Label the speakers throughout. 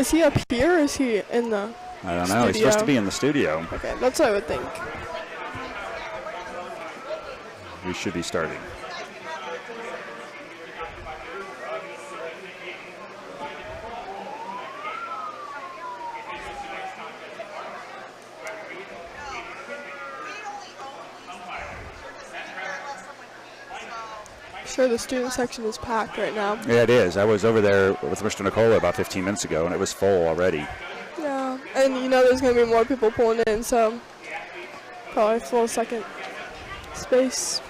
Speaker 1: Is he up here or is he in the
Speaker 2: I don't know.
Speaker 1: studio?
Speaker 2: He's supposed to be in the studio.
Speaker 1: Okay, that's what I would think.
Speaker 2: We should be starting.
Speaker 1: Sure, the student section is packed right now.
Speaker 2: Yeah, it is. I was over there with Mr. Nicola about 15 minutes ago, and it was full already.
Speaker 1: Yeah, and you know there's going to be more people pulling in, so probably full second space.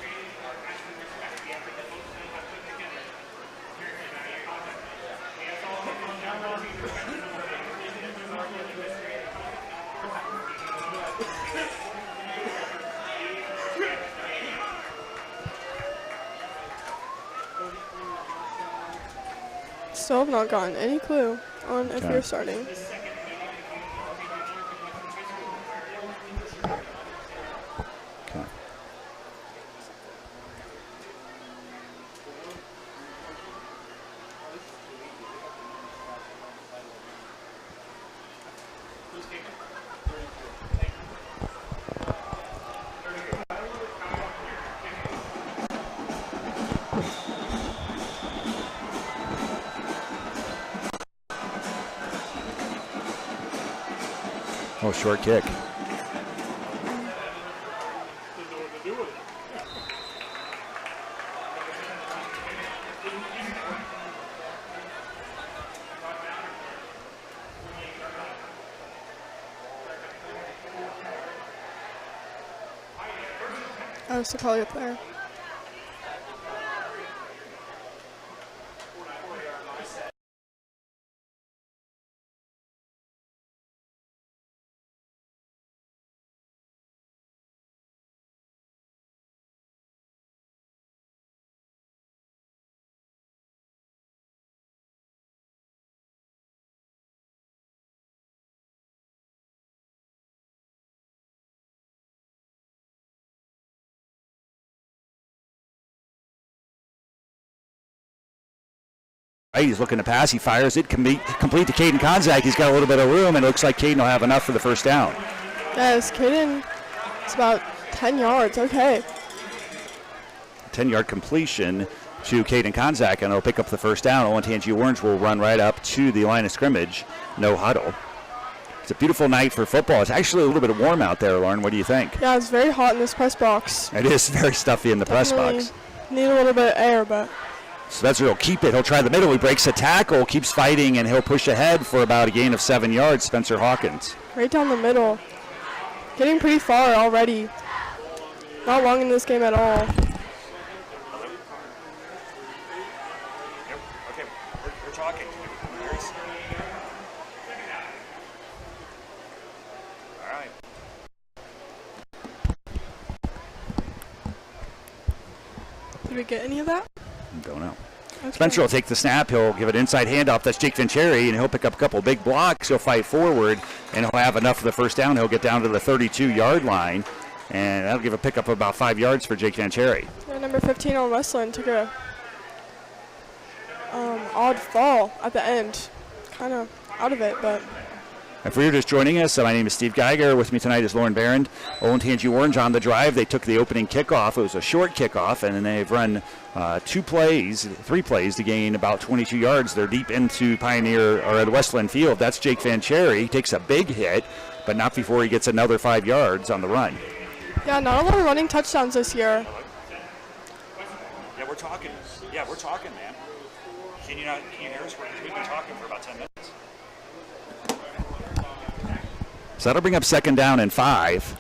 Speaker 1: Still have not gotten any clue on if you're starting.
Speaker 2: Okay. Oh, short kick.
Speaker 1: Oh, so probably up there.
Speaker 2: He's looking to pass. He fires it. Complete to Caden Konzak. He's got a little bit of room, and it looks like Caden will have enough for the first down.
Speaker 1: Yes, Caden, it's about 10 yards. Okay.
Speaker 2: 10-yard completion to Caden Konzak, and it'll pick up the first down. Olentangy Orange will run right up to the line of scrimmage. No huddle. It's a beautiful night for football. It's actually a little bit warm out there, Lauren. What do you think?
Speaker 1: Yeah, it's very hot in this press box.
Speaker 2: It is very stuffy in the press box.
Speaker 1: Need a little bit of air, but...
Speaker 2: Spencer will keep it. He'll try the middle. He breaks a tackle, keeps fighting, and he'll push ahead for about a gain of 7 yards. Spencer Hawkins.
Speaker 1: Right down the middle. Getting pretty far already. Not long in this game at all.
Speaker 2: Okay, we're talking. All right.
Speaker 1: Did we get any of that?
Speaker 2: Don't know.
Speaker 1: Okay.
Speaker 2: Spencer will take the snap. He'll give an inside handoff. That's Jake Vincherry, and he'll pick up a couple big blocks. He'll fight forward, and he'll have enough for the first down. He'll get down to the 32-yard line, and that'll give a pickup of about 5 yards for Jake Vincherry.
Speaker 1: Yeah, number 15 on Westland took a odd fall at the end. Kind of out of it, but...
Speaker 2: And for you just joining us, my name is Steve Geiger. With me tonight is Lauren Barron. Olentangy Orange on the drive. They took the opening kickoff. It was a short kickoff, and then they've run 3 plays to gain about 22 yards. They're deep into Pioneer or at Westland Field. That's Jake Vincherry. He takes a big hit, but not before he gets another 5 yards on the run.
Speaker 1: Yeah, not a lot of running touchdowns this year.
Speaker 2: Yeah, we're talking. Yeah, we're talking, man. Can you hear us? We've been talking for about 10 minutes. So that'll bring up second down and 5.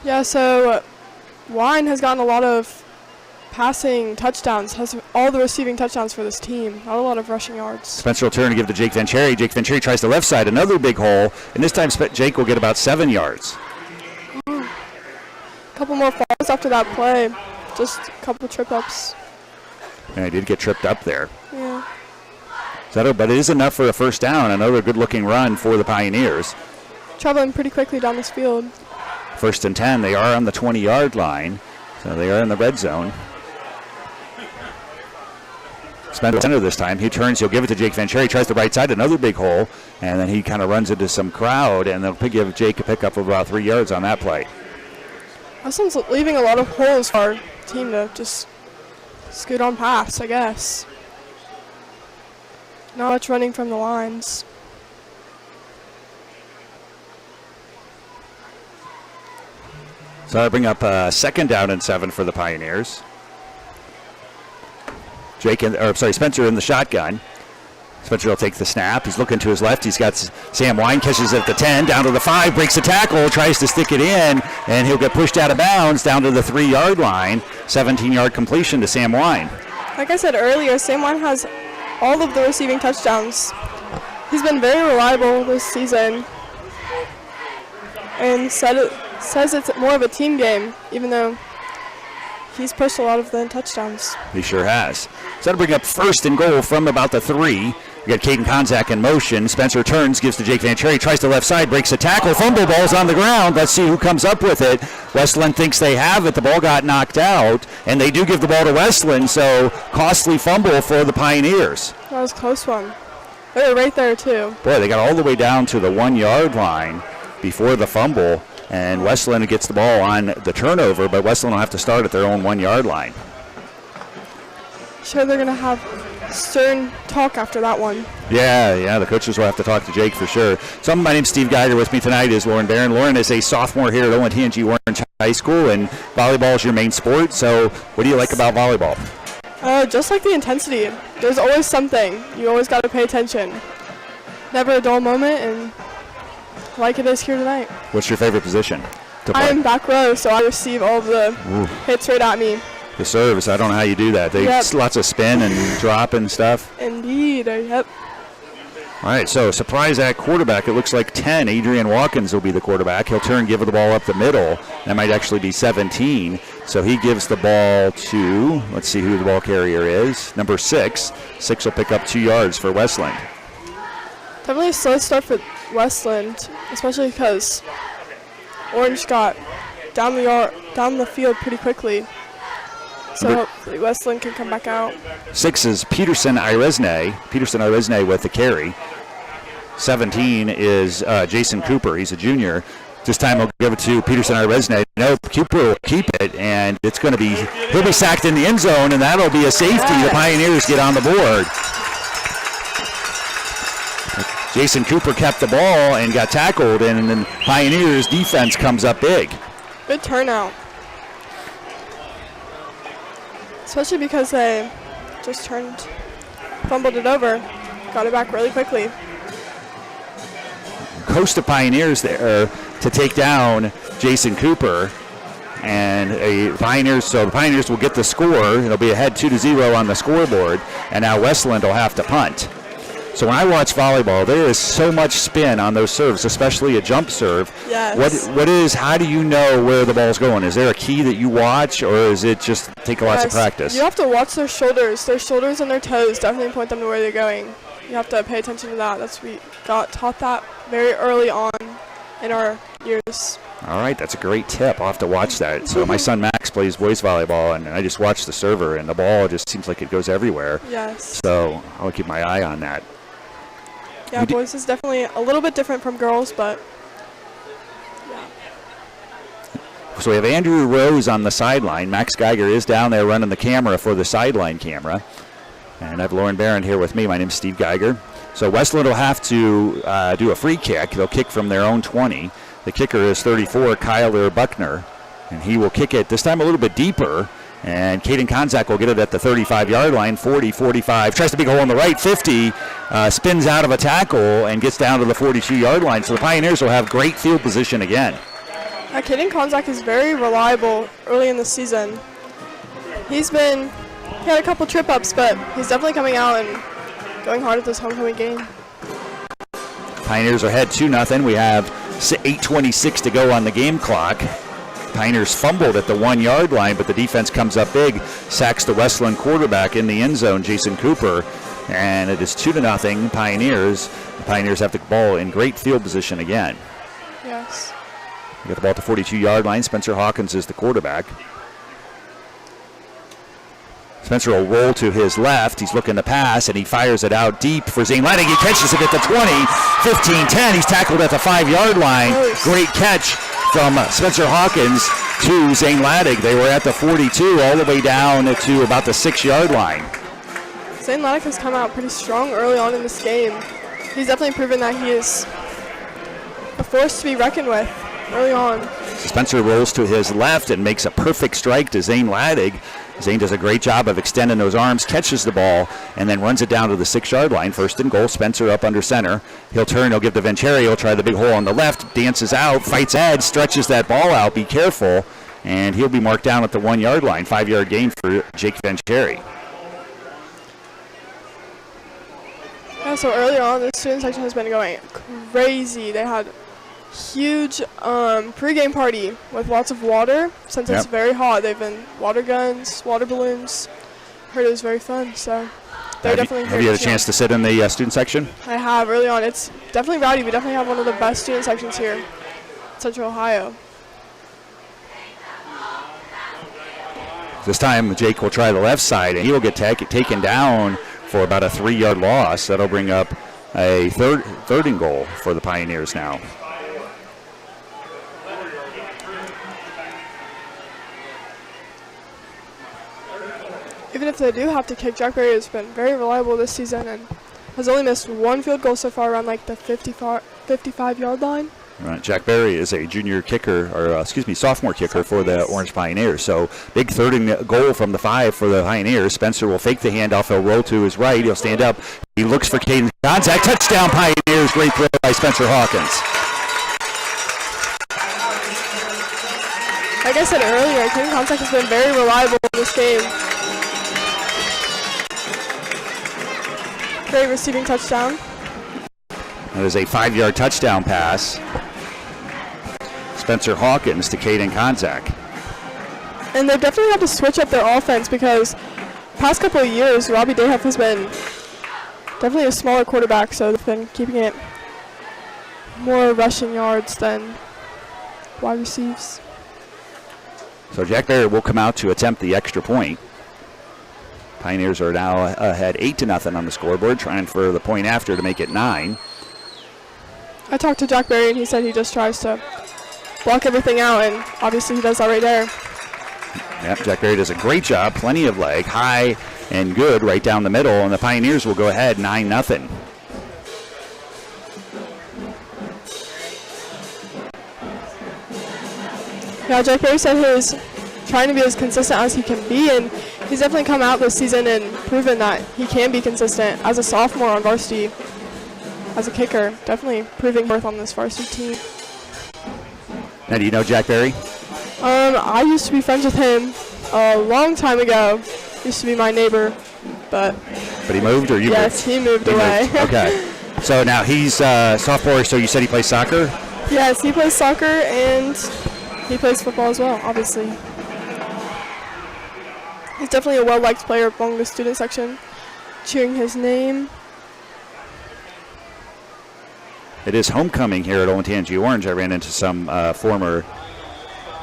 Speaker 1: Yeah, so Wine has gotten a lot of passing touchdowns, has all the receiving touchdowns for this team. Not a lot of rushing yards.
Speaker 2: Spencer will turn to give to Jake Vincherry. Jake Vincherry tries the left side, another big hole, and this time Jake will get about 7 yards.
Speaker 1: A couple more falls after that play. Just a couple trip-ups.
Speaker 2: And he did get tripped up there.
Speaker 1: Yeah.
Speaker 2: But it is enough for a first down. Another good-looking run for the Pioneers.
Speaker 1: Traveling pretty quickly down this field.
Speaker 2: 1st and 10. They are on the 20-yard line, so they are in the red zone. Spencer center this time. He turns, he'll give it to Jake Van Cherry, tries the right side, another big hole, and then he kind of runs into some crowd, and they'll give Jake a pickup of about 3 yards on that play.
Speaker 1: Westland's leaving a lot of holes for our team to just scoot on past, I guess. Not much running from the lines.
Speaker 2: So I bring up 2nd down and 7 for the Pioneers. Spencer in the shotgun. Spencer will take the snap. He's looking to his left. He's got Sam Wine, catches it at the 10, down to the 5, breaks the tackle, tries to stick it in, and he'll get pushed out of bounds down to the 3-yard line. 17-yard completion to Sam Wine.
Speaker 1: Like I said earlier, Sam Wine has all of the receiving touchdowns. He's been very reliable this season and says it's more of a team game, even though he's pushed a lot of the touchdowns.
Speaker 2: He sure has. So that'll bring up 1st and goal from about the 3. We got Caden Konzak in motion. Spencer turns, gives to Jake Van Cherry, tries to left side, breaks a tackle, fumble, ball's on the ground. Let's see who comes up with it. Westland thinks they have it. The ball got knocked out, and they do give the ball to Westland, so costly fumble for the Pioneers.
Speaker 1: That was a close one. They were right there, too.
Speaker 2: Boy, they got all the way down to the 1-yard line before the fumble, and Westland gets the ball on the turnover, but Westland will have to start at their own 1-yard line.
Speaker 1: Sure, they're going to have stern talk after that one.
Speaker 2: Yeah, the coaches will have to talk to Jake for sure. So my name's Steve Geiger. With me tonight is Lauren Barron. Lauren is a sophomore here at OOHS Orange High School, and volleyball is your main sport. So what do you like about volleyball?
Speaker 1: Just like the intensity. There's always something. You always got to pay attention. Never a dull moment, and like it is here tonight.
Speaker 2: What's your favorite position to play?
Speaker 1: I am back row, so I receive all of the hits right at me.
Speaker 2: The serves, I don't know how you do that. They lots of spin and drop and stuff.
Speaker 1: Indeed, yep.
Speaker 2: All right, so surprise at quarterback. It looks like 10. Adrian Watkins will be the quarterback. He'll turn, give the ball up the middle. That might actually be 17. So he gives the ball to, let's see who the ball carrier is, number 6. 6 will pick up 2 yards for Westland.
Speaker 1: Definitely a slow start for Westland, especially because Orange got down the field pretty quickly. So hopefully Westland can come back out.
Speaker 2: 6 is Peterson Iresne. Peterson Iresne with the carry. 17 is Jason Cooper. He's a junior. This time he'll give it to Peterson Iresne. No, Cooper will keep it, and it's going to be, he'll be sacked in the end zone, and that'll be a safety. Yes. The Pioneers get on the board. Jason Cooper kept the ball and got tackled, and then Pioneers defense comes up big.
Speaker 1: Good turnout. Especially because they just fumbled it over, got it back really quickly.
Speaker 2: Coast of Pioneers there to take down Jason Cooper, and the Pioneers will get the score. It'll be ahead 2-0 on the scoreboard, and now Westland will have to punt. So when I watch volleyball, there is so much spin on those serves, especially a jump serve.
Speaker 1: Yes.
Speaker 2: How do you know where the ball's going? Is there a key that you watch, or is it just take lots of practice?
Speaker 1: You have to watch their shoulders. Their shoulders and their toes definitely point them to where they're going. You have to pay attention to that. We got taught that very early on in our years. All
Speaker 2: right, that's a great tip. I'll have to watch that. So my son Max plays boys volleyball, and I just watch the server, and the ball just seems like it goes everywhere.
Speaker 1: Yes.
Speaker 2: So I'll keep my eye on that.
Speaker 1: Yeah, boys is definitely a little bit different from girls, but yeah.
Speaker 2: So we have Andrew Rose on the sideline. Max Geiger is down there running the camera for the sideline camera. And I have Lauren Barron here with me. My name's Steve Geiger. So Westland will have to do a free kick. They'll kick from their own 20. The kicker is 34, Kyler Buckner. And he will kick it this time a little bit deeper. And Caden Konzak will get it at the 35-yard line, 40, 45. Tries to big hole on the right, 50. Spins out of a tackle and gets down to the 42-yard line. So the Pioneers will have great field position again.
Speaker 1: Caden Konzak is very reliable early in the season. He had a couple trip-ups, but he's definitely coming out and going hard at this homecoming game.
Speaker 2: Pioneers are ahead 2-0. We have 8:26 to go on the game clock. Pioneers fumbled at the 1-yard line, but the defense comes up big, sacks the Westland quarterback in the end zone, Jason Cooper, and it is 2-0 Pioneers. The Pioneers have the ball in great field position again.
Speaker 1: Yes.
Speaker 2: We got the ball at the 42-yard line. Spencer Hawkins is the quarterback. Spencer will roll to his left. He's looking to pass, and he fires it out deep for Zane Laddig. He catches it at the 20, 15-10. He's tackled at the 5-yard line. Great catch from Spencer Hawkins to Zane Laddig. They were at the 42 all the way down to about the 6-yard line.
Speaker 1: Zane Laddig has come out pretty strong early on in this game. He's definitely proven that he is a force to be reckoned with early on.
Speaker 2: Spencer rolls to his left and makes a perfect strike to Zane Laddig. Zane does a great job of extending those arms, catches the ball, and then runs it down to the 6-yard line. First and goal, Spencer up under center. He'll turn, he'll give to Venturi. He'll try the big hole on the left, dances out, fights ahead, stretches that ball out. Be careful, and he'll be marked down at the 1-yard line. 5-yard gain for Jake Venturi.
Speaker 1: Yeah, so earlier on, the student section has been going crazy. They had huge pregame party with lots of water. Since it's very hot, they've been water guns, water balloons. Heard it was very fun, so they're definitely.
Speaker 2: Have you had a chance to sit in the student section?
Speaker 1: I have early on. It's definitely rowdy. We definitely have one of the best student sections here in Central Ohio.
Speaker 2: This time, Jake will try the left side, and he will get taken down for about a 3-yard loss. That'll bring up a third and goal for the Pioneers now.
Speaker 1: Even if they do have to kick, Jack Berry has been very reliable this season and has only missed one field goal so far around like the 55-yard line.
Speaker 2: Right. Jack Berry is a junior kicker, or sophomore kicker for the Orange Pioneers. So big third and goal from the 5 for the Pioneers. Spencer will fake the handoff. He'll roll to his right. He'll stand up. He looks for Caden Contact. Touchdown Pioneers. Great play by Spencer Hawkins.
Speaker 1: Like I said earlier, Caden Contact has been very reliable in this game. Great receiving touchdown.
Speaker 2: That is a 5-yard touchdown pass. Spencer Hawkins to Caden Konzak.
Speaker 1: And they definitely have to switch up their offense because past couple of years, Robbie Dayhoff has been definitely a smaller quarterback, so they've been keeping it more rushing yards than wide receives.
Speaker 2: So Jack Berry will come out to attempt the extra point. Pioneers are now ahead 8-0 on the scoreboard, trying for the point after to make it 9.
Speaker 1: I talked to Jack Berry and he said he just tries to block everything out, and obviously he does that right there.
Speaker 2: Yep, Jack Berry does a great job, plenty of leg, high and good right down the middle, and the Pioneers will go ahead 9-0.
Speaker 1: Yeah, Jack Berry said he's trying to be as consistent as he can be, and he's definitely come out this season and proven that he can be consistent as a sophomore on varsity, as a kicker. Definitely proving worth on this varsity team.
Speaker 2: Now, do you know Jack Berry?
Speaker 1: I used to be friends with him a long time ago. Used to be my neighbor, but
Speaker 2: he moved, or you
Speaker 1: yes,
Speaker 2: moved?
Speaker 1: he moved away.
Speaker 2: Moved. Okay. So now he's sophomore, so you said he plays soccer?
Speaker 1: Yes, he plays soccer and he plays football as well, obviously. He's definitely a well-liked player among the student section, cheering his name.
Speaker 2: It is homecoming here at Olentangy Orange. I ran into some former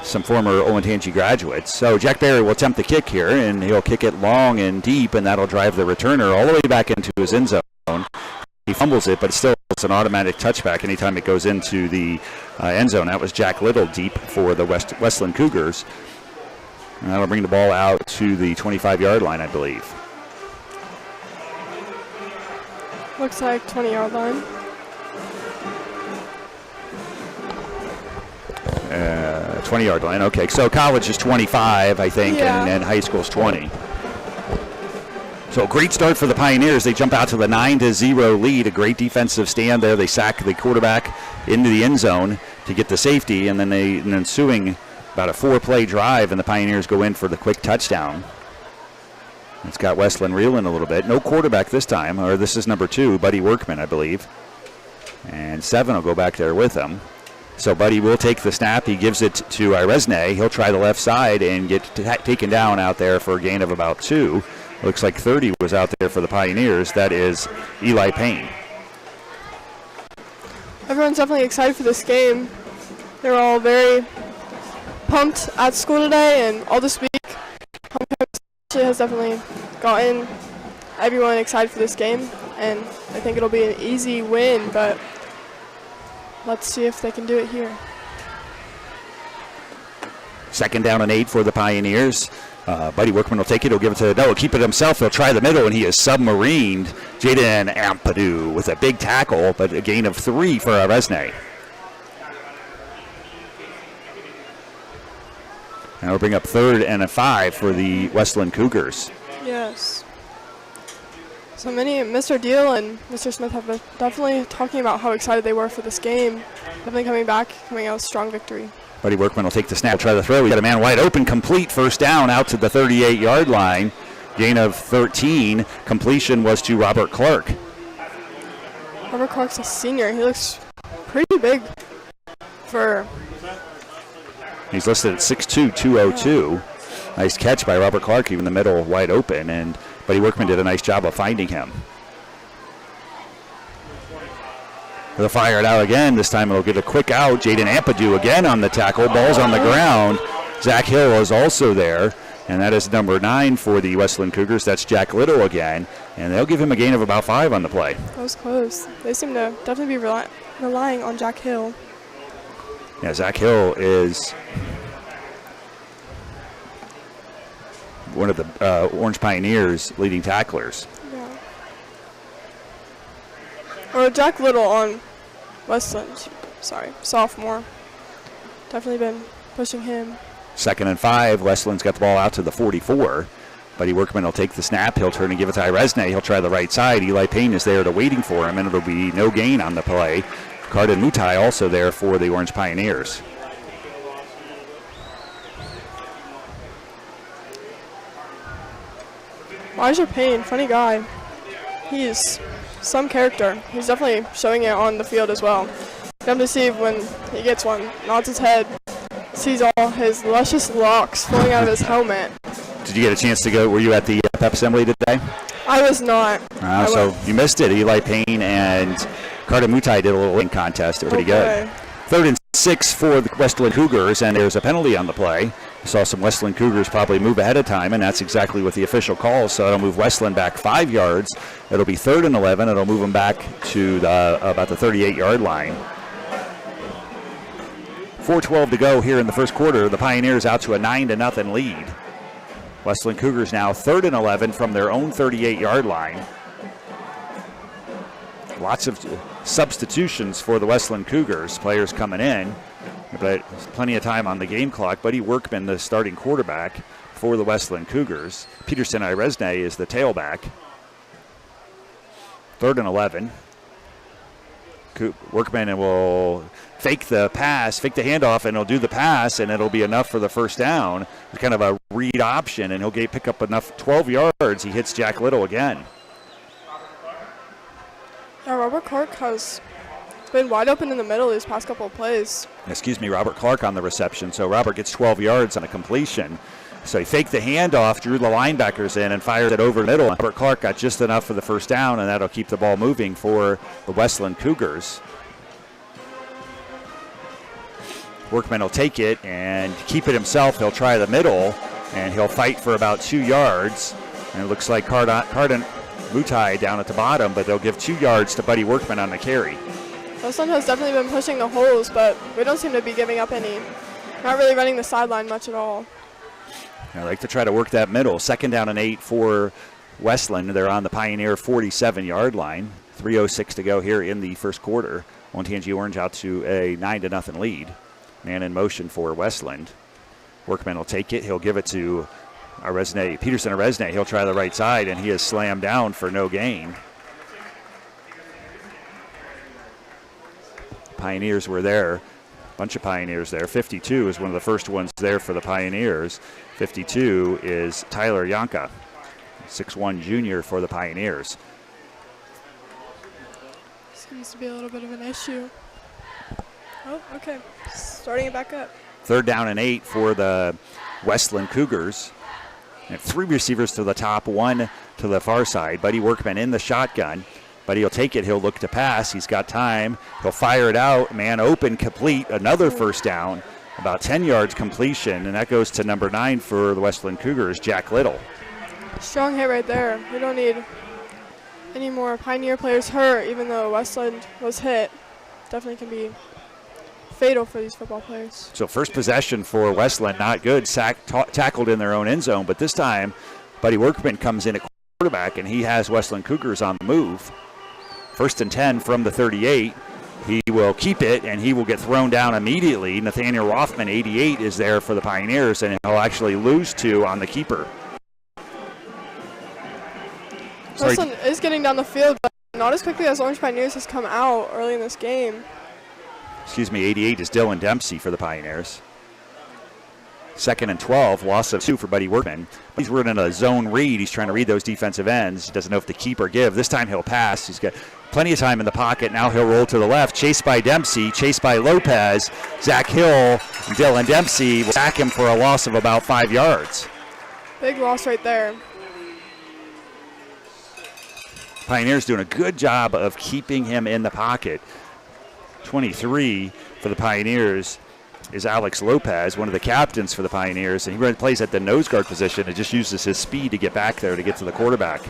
Speaker 2: Olentangy graduates. So Jack Berry will attempt the kick here, and he'll kick it long and deep, and that'll drive the returner all the way back into his end zone. He fumbles it, but it's an automatic touchback anytime it goes into the end zone. That was Jack Little deep for the Westland Cougars. And that'll bring the ball out to the 25-yard line, I believe.
Speaker 1: Looks like 20-yard line.
Speaker 2: 20-yard line, okay. So college is 25, I think,
Speaker 1: yeah.
Speaker 2: and high school is 20. So great start for the Pioneers. They jump out to the 9-0 lead. A great defensive stand there. They sack the quarterback into the end zone to get the safety, and then an ensuing about a 4-play drive, and the Pioneers go in for the quick touchdown. It's got Westland reeling a little bit. No quarterback this time, or this is number 2, Buddy Workman, I believe. And 7 will go back there with him. So Buddy will take the snap. He gives it to Iresne. He'll try the left side and get taken down out there for a gain of about 2. Looks like 30 was out there for the Pioneers. That is Eli Payne.
Speaker 1: Everyone's definitely excited for this game. They're all very pumped at school today and all this week. has definitely gotten everyone excited for this game, and I think it'll be an easy win, but let's see if they can do it here.
Speaker 2: 2nd down and 8 for the Pioneers. Buddy Workman will take it. He'll give it to no. He'll keep it himself. He'll try the middle, and he is submarined. Jaden Ampadu with a big tackle, but a gain of 3 for Resne. And we'll bring up 3rd and a 5 for the Westland Cougars.
Speaker 1: Yes. So Mr. Deal and Mr. Smith have been definitely talking about how excited they were for this game. Definitely coming out with a strong victory.
Speaker 2: Buddy Workman will take the snap, try the throw. We got a man wide open, complete, 1st down out to the 38-yard line. Gain of 13. Completion was to Robert Clark.
Speaker 1: Robert Clark's a senior. He looks pretty big for...
Speaker 2: He's listed at 6'2", 202. Nice catch by Robert Clark, even the middle wide open, and Buddy Workman did a nice job of finding him. They'll fire it out again. This time it'll get a quick out. Jaden Ampadu again on the tackle. Ball's on the ground. Zach Hill is also there, and that is number 9 for the Westland Cougars. That's Jack Little again, and they'll give him a gain of about 5 on the play.
Speaker 1: That was close. They seem to definitely be relying on Jack Hill.
Speaker 2: Yeah, Zach Hill is one of the Orange Pioneers' leading tacklers.
Speaker 1: Yeah. Or Jack Little on Westland. Sorry, sophomore. Definitely been pushing him.
Speaker 2: 2nd and 5. Westland's got the ball out to the 44. Buddy Workman will take the snap. He'll turn and give it to Resne. He'll try the right side. Eli Payne is there waiting for him, and it'll be no gain on the play. Cardin Mutai also there for the Orange Pioneers.
Speaker 1: Elijah Payne, funny guy. He's some character. He's definitely showing it on the field as well. You have to see when he gets one, nods his head, sees all his luscious locks flowing out of his helmet.
Speaker 2: Did you get a chance to go? Were you at the pep assembly today?
Speaker 1: I was not.
Speaker 2: So you missed it. Eli Payne and Carter Mutai did a little wing contest. It was pretty good. 3rd and 6 for the Westland Cougars, and there's a penalty on the play. I saw some Westland Cougars probably move ahead of time, and that's exactly what the official calls. So it'll move Westland back 5 yards. It'll be 3rd and 11. It'll move them back to about the 38-yard line. 4:12 to go here in the first quarter. The Pioneers out to a 9-0 lead. Westland Cougars now 3rd and 11 from their own 38-yard line. Lots of substitutions for the Westland Cougars. Players coming in, but plenty of time on the game clock. Buddy Workman, the starting quarterback for the Westland Cougars. Peterson Iresne is the tailback. 3rd and 11. Workman will fake the pass, fake the handoff, and he'll do the pass, and it'll be enough for the 1st down. It's kind of a read option, and he'll pick up enough 12 yards. He hits Jack Little again.
Speaker 1: Yeah, Robert Clark has been wide open in the middle these past couple of plays.
Speaker 2: Robert Clark on the reception. So Robert gets 12 yards on a completion. So he faked the handoff, drew the linebackers in, and fired it over the middle. Robert Clark got just enough for the 1st down, and that'll keep the ball moving for the Westland Cougars. Workman will take it and keep it himself. He'll try the middle, and he'll fight for about 2 yards. And it looks like Cardin Mutai down at the bottom, but they'll give 2 yards to Buddy Workman on the carry.
Speaker 1: Westland has definitely been pushing the holes, but we don't seem to be giving up any. Not really running the sideline much at all.
Speaker 2: I like to try to work that middle. 2nd down and 8 for Westland. They're on the Pioneer 47-yard line. 3:06 to go here in the first quarter. Olentangy Orange out to a 9-0 lead. Man in motion for Westland. Workman will take it. He'll give it to Peterson Aresne. He'll try the right side, and he is slammed down for no gain. Pioneers were there. Bunch of Pioneers there. 52 is one of the first ones there for the Pioneers. 52 is Tyler Yanka, 6'1" junior for the Pioneers.
Speaker 1: Seems to be a little bit of an issue. Oh, okay. Starting it back up.
Speaker 2: 3rd down and 8 for the Westland Cougars. And 3 receivers to the top, 1 to the far side. Buddy Workman in the shotgun. Buddy will take it. He'll look to pass. He's got time. He'll fire it out. Man open, complete. Another 1st down. About 10 yards completion. And that goes to number 9 for the Westland Cougars, Jack Little.
Speaker 1: Strong hit right there. We don't need any more Pioneer players hurt, even though Westland was hit. Definitely can be fatal for these football players.
Speaker 2: So first possession for Westland, not good. Tackled in their own end zone, but this time Buddy Workman comes in at quarterback, and he has Westland Cougars on the move. 1st and 10 from the 38. He will keep it, and he will get thrown down immediately. Nathaniel Rothman, 88, is there for the Pioneers, and he'll actually lose 2 on the keeper.
Speaker 1: Westland is getting down the field, but not as quickly as Orange Pioneers has come out early in this game.
Speaker 2: 88 is Dylan Dempsey for the Pioneers. 2nd and 12, loss of 2 for Buddy Workman. He's running a zone read. He's trying to read those defensive ends. He doesn't know if to keep or give. This time he'll pass. He's got plenty of time in the pocket. Now he'll roll to the left. Chased by Dempsey, chased by Lopez. Zach Hill and Dylan Dempsey will sack him for a loss of about 5 yards.
Speaker 1: Big loss right there.
Speaker 2: Pioneers doing a good job of keeping him in the pocket. 23 for the Pioneers is Alex Lopez, one of the captains for the Pioneers, and he plays at the nose guard position and just uses his speed to get back there to get to the quarterback.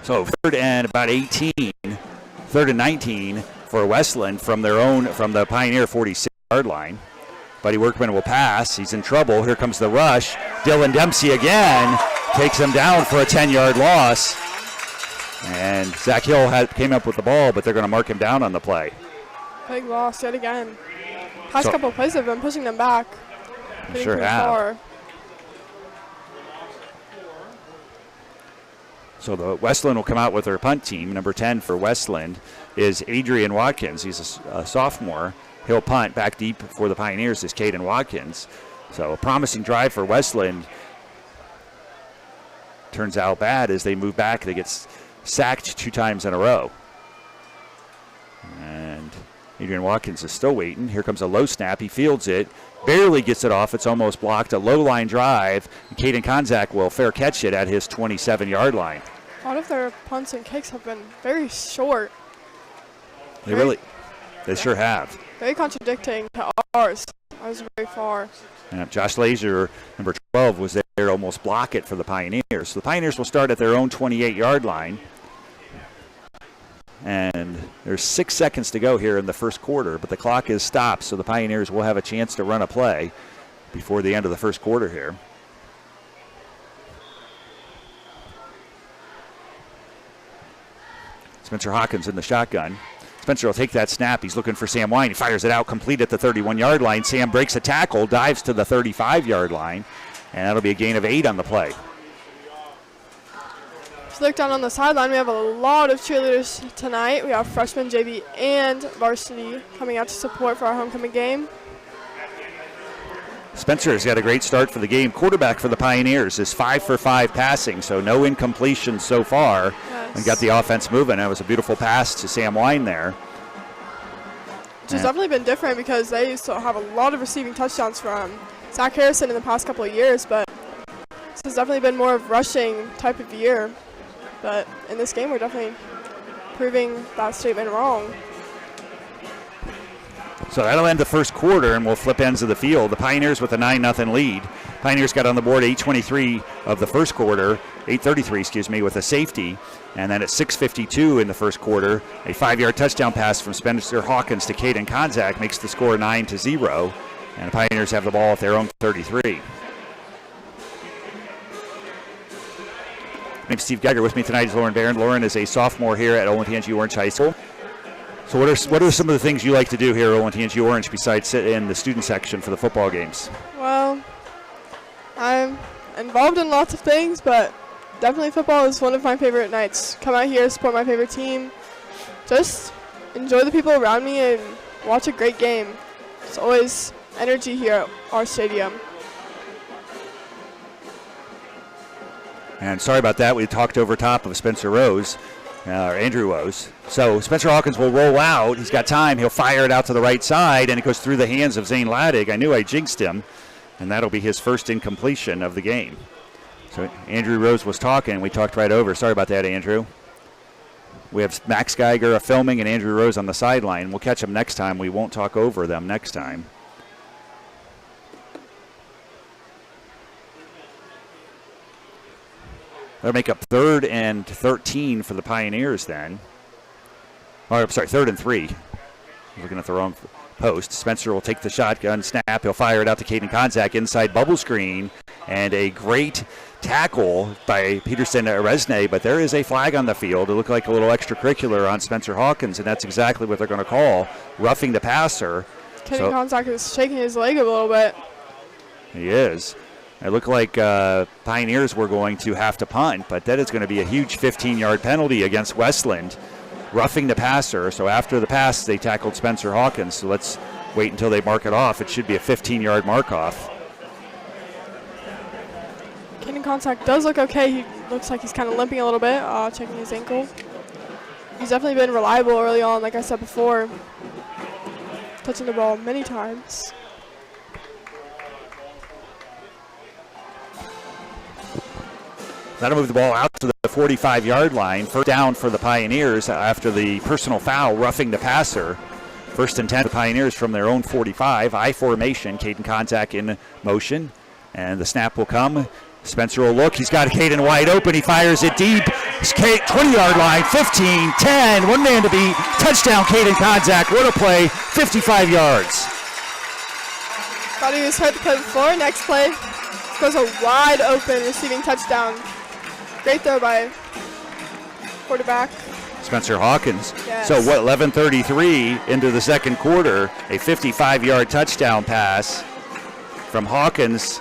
Speaker 2: So 3rd and about 18, 3rd and 19 for Westland from the Pioneer 46-yard line. Buddy Workman will pass. He's in trouble. Here comes the rush. Dylan Dempsey again takes him down for a 10-yard loss. And Zach Hill came up with the ball, but they're going to mark him down on the play.
Speaker 1: Big loss yet again. Past couple of plays have been pushing them back.
Speaker 2: Sure have.
Speaker 1: Far.
Speaker 2: So the Westland will come out with their punt team. Number 10 for Westland is Adrian Watkins. He's a sophomore. He'll punt. Back deep for the Pioneers is Caden Watkins. So a promising drive for Westland. Turns out bad as they move back. They get sacked 2 times in a row. And Adrian Watkins is still waiting. Here comes a low snap. He fields it. Barely gets it off. It's almost blocked. A low line drive. Caden Konzak will fair catch it at his 27-yard line.
Speaker 1: A lot of their punts and kicks have been very short.
Speaker 2: They sure have.
Speaker 1: Very contradicting to ours. Ours very far.
Speaker 2: Yeah, Josh Laser, number 12, was there to almost block it for the Pioneers. So the Pioneers will start at their own 28-yard line. And there's 6 seconds to go here in the first quarter, but the clock is stopped, so the Pioneers will have a chance to run a play before the end of the first quarter here. Spencer Hawkins in the shotgun. Spencer will take that snap. He's looking for Sam Wine. He fires it out complete at the 31-yard line. Sam breaks a tackle, dives to the 35-yard line, and that'll be a gain of 8 on the play.
Speaker 1: Look down on the sideline. We have a lot of cheerleaders tonight. We have freshman, JV, and varsity coming out to support for our homecoming game.
Speaker 2: Spencer has got a great start for the game. Quarterback for the Pioneers is 5 for 5 passing, so no incompletion so far.
Speaker 1: Yes.
Speaker 2: And got the offense moving. That was a beautiful pass to Sam Wine there.
Speaker 1: Which has definitely been different because they used to have a lot of receiving touchdowns from Zach Harrison in the past couple of years, but this has definitely been more of rushing type of year. But in this game, we're definitely proving that statement wrong.
Speaker 2: So that'll end the first quarter, and we'll flip ends of the field. The Pioneers with a 9-0 lead. Pioneers got on the board 8:23 of the first quarter, 8:33, with a safety. And then at 6:52 in the first quarter, a 5-yard touchdown pass from Spencer Hawkins to Caden Konzak makes the score 9-0. And the Pioneers have the ball at their own 33. My name's Steve Geiger. With me tonight is Lauren Barron. Lauren is a sophomore here at Olentangy Orange High School. So what are some of the things you like to do here at Olentangy Orange besides sit in the student section for the football games?
Speaker 1: Well, I'm involved in lots of things, but definitely football is one of my favorite nights. Come out here, support my favorite team, just enjoy the people around me and watch a great game. There's always energy here at our stadium.
Speaker 2: And sorry about that. We talked over top of Spencer Rose, or Andrew Rose. So Spencer Hawkins will roll out. He's got time. He'll fire it out to the right side, and it goes through the hands of Zane Laddig. I knew I jinxed him, and that'll be his first incompletion of the game. So Andrew Rose was talking. We talked right over. Sorry about that, Andrew. We have Max Geiger filming and Andrew Rose on the sideline. We'll catch them next time. We won't talk over them next time. They'll make up 3rd and 13 for the Pioneers then. Or, I'm sorry, 3rd and 3. Looking at the wrong post. Spencer will take the shotgun snap. He'll fire it out to Caden Konzak inside bubble screen. And a great tackle by Peterson Resne, but there is a flag on the field. It looked like a little extracurricular on Spencer Hawkins, and that's exactly what they're going to call roughing the passer.
Speaker 1: Caden Konzak is shaking his leg a little bit.
Speaker 2: He is. It looked like Pioneers were going to have to punt, but that is going to be a huge 15-yard penalty against Westland. Roughing the passer, so after the pass, they tackled Spencer Hawkins. So let's wait until they mark it off. It should be a 15-yard mark-off.
Speaker 1: Caden Konzak does look okay. He looks like he's kind of limping a little bit, checking his ankle. He's definitely been reliable early on, like I said before, touching the ball many times.
Speaker 2: That'll move the ball out to the 45-yard line. First down for the Pioneers after the personal foul, roughing the passer. 1st and 10 for the Pioneers from their own 45. I formation, Caden Konzak in motion. And the snap will come. Spencer will look. He's got Caden wide open. He fires it deep. 20-yard line, 15, 10. One man to beat. Touchdown, Caden Konzak. What a play. 55 yards.
Speaker 1: Thought he was hurt the play before. Next play goes a wide open receiving touchdown. Great throw by quarterback
Speaker 2: Spencer Hawkins.
Speaker 1: Yes.
Speaker 2: So what, 11:33 into the second quarter, a 55-yard touchdown pass from Hawkins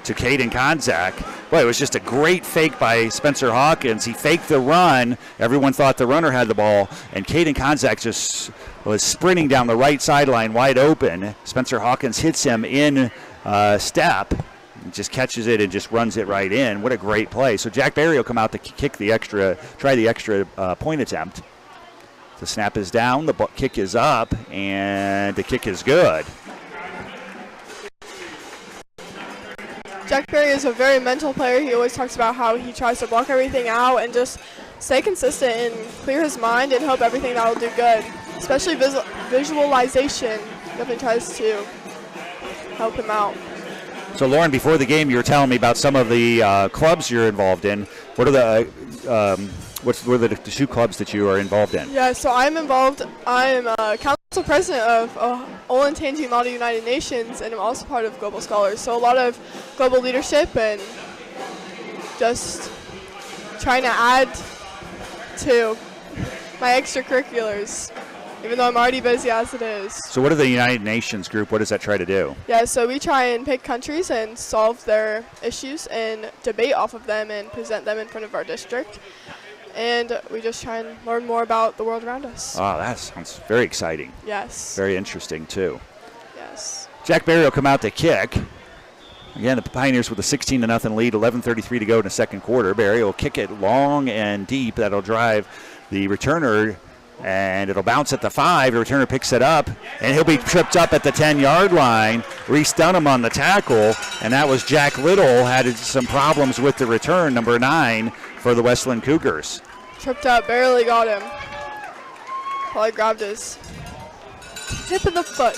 Speaker 2: to Caden Konzak. Boy, it was just a great fake by Spencer Hawkins. He faked the run. Everyone thought the runner had the ball, and Caden Konzak just was sprinting down the right sideline wide open. Spencer Hawkins hits him in step. Just catches it and just runs it right in. What a great play. So Jack Barry will come out to try the extra point attempt. The snap is down, the kick is up, and the kick is good.
Speaker 1: Jack Berry is a very mental player. He always talks about how he tries to block everything out and just stay consistent and clear his mind and hope everything that will do good. Especially visualization definitely tries to help him out.
Speaker 2: So, Lauren, before the game, you were telling me about some of the clubs you're involved in. What are the what were the two clubs that you are involved in?
Speaker 1: Yeah, so I'm involved. I'm council president of Olentangy Model United Nations, and I'm also part of Global Scholars. So a lot of global leadership and just trying to add to my extracurriculars, even though I'm already busy as it is.
Speaker 2: So what are the United Nations group? What does that try to do?
Speaker 1: Yeah, so we try and pick countries and solve their issues and debate off of them and present them in front of our district. And we just try and learn more about the world around us.
Speaker 2: Oh, that sounds very exciting.
Speaker 1: Yes.
Speaker 2: Very interesting, too.
Speaker 1: Yes.
Speaker 2: Jack Berry will come out to kick. Again, the Pioneers with a 16-0 lead, 11:33 to go in the second quarter. Berry will kick it long and deep. That'll drive the returner, and it'll bounce at the 5. The returner picks it up, and he'll be tripped up at the 10-yard line. Reese Dunham on the tackle, and that was Jack Little. Had some problems with the return, number 9 for the Westland Cougars.
Speaker 1: Tripped up, barely got him. Probably grabbed his tip of the foot.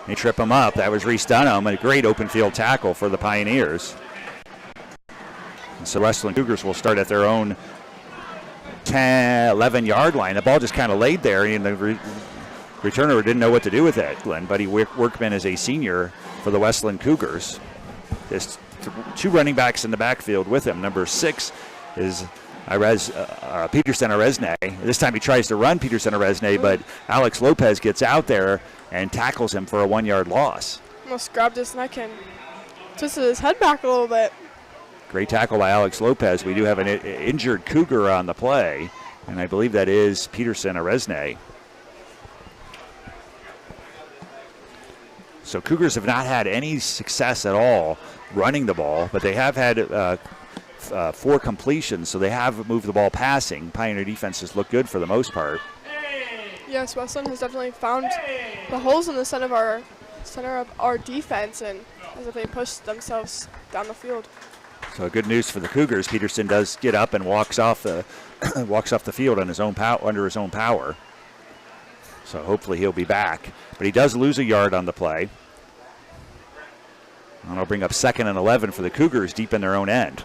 Speaker 2: They trip him up. That was Reese Dunham, a great open field tackle for the Pioneers. And so Westland Cougars will start at their own 10, 11-yard line. The ball just kind of laid there, and the returner didn't know what to do with it. Glenn Buddy Workman is a senior for the Westland Cougars. There's two running backs in the backfield with him. Number 6 is Peterson Resne. This time he tries to run Peterson Resne, but Alex Lopez gets out there and tackles him for a 1-yard loss.
Speaker 1: Almost grabbed his neck and twisted his head back a little bit.
Speaker 2: Great tackle by Alex Lopez. We do have an injured Cougar on the play, and I believe that is Peterson Resne. So Cougars have not had any success at all running the ball, but they have had 4 completions, so they have moved the ball passing. Pioneer defenses look good for the most part.
Speaker 1: Yes, Westland has definitely found the holes in the center of our defense and has definitely pushed themselves down the field.
Speaker 2: So good news for the Cougars. Peterson does get up and walks off the field on his own under his own power. So hopefully he'll be back. But he does lose a yard on the play. And it'll bring up 2nd and 11 for the Cougars deep in their own end.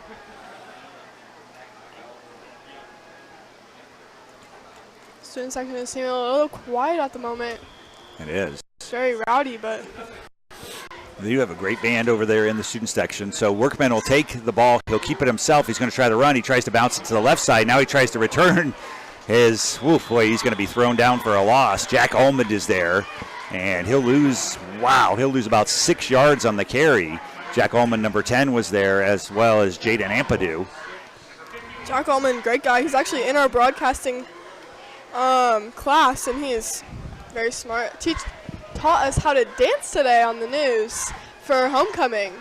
Speaker 1: Student section is seeming a little quiet at the moment.
Speaker 2: It is.
Speaker 1: It's very rowdy, but
Speaker 2: They do have a great band over there in the student section. So Workman will take the ball. He'll keep it himself. He's going to try to run. He tries to bounce it to the left side. Now he tries to return his, boy, he's going to be thrown down for a loss. Jack Almond is there, and he'll lose about 6 yards on the carry. Jack Almond, number 10, was there, as well as Jaden Ampadu.
Speaker 1: Jack Allman, great guy. He's actually in our broadcasting class, and he is very smart. Taught us how to dance today on the news for homecoming.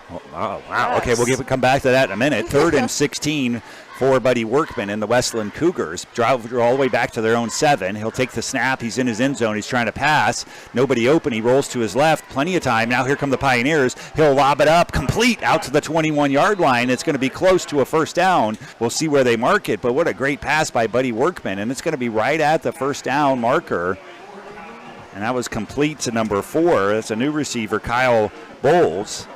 Speaker 2: Oh, wow.
Speaker 1: Yes.
Speaker 2: Okay, we'll come back to that in a minute. 3rd and 16 for Buddy Workman and the Westland Cougars. Drive all the way back to their own 7. He'll take the snap. He's in his end zone. He's trying to pass. Nobody open. He rolls to his left. Plenty of time. Now here come the Pioneers. He'll lob it up, complete, out to the 21-yard line. It's going to be close to a first down. We'll see where they mark it, but what a great pass by Buddy Workman, and it's going to be right at the first down marker. And that was complete to number 4. That's a new receiver, Kyle Bowles.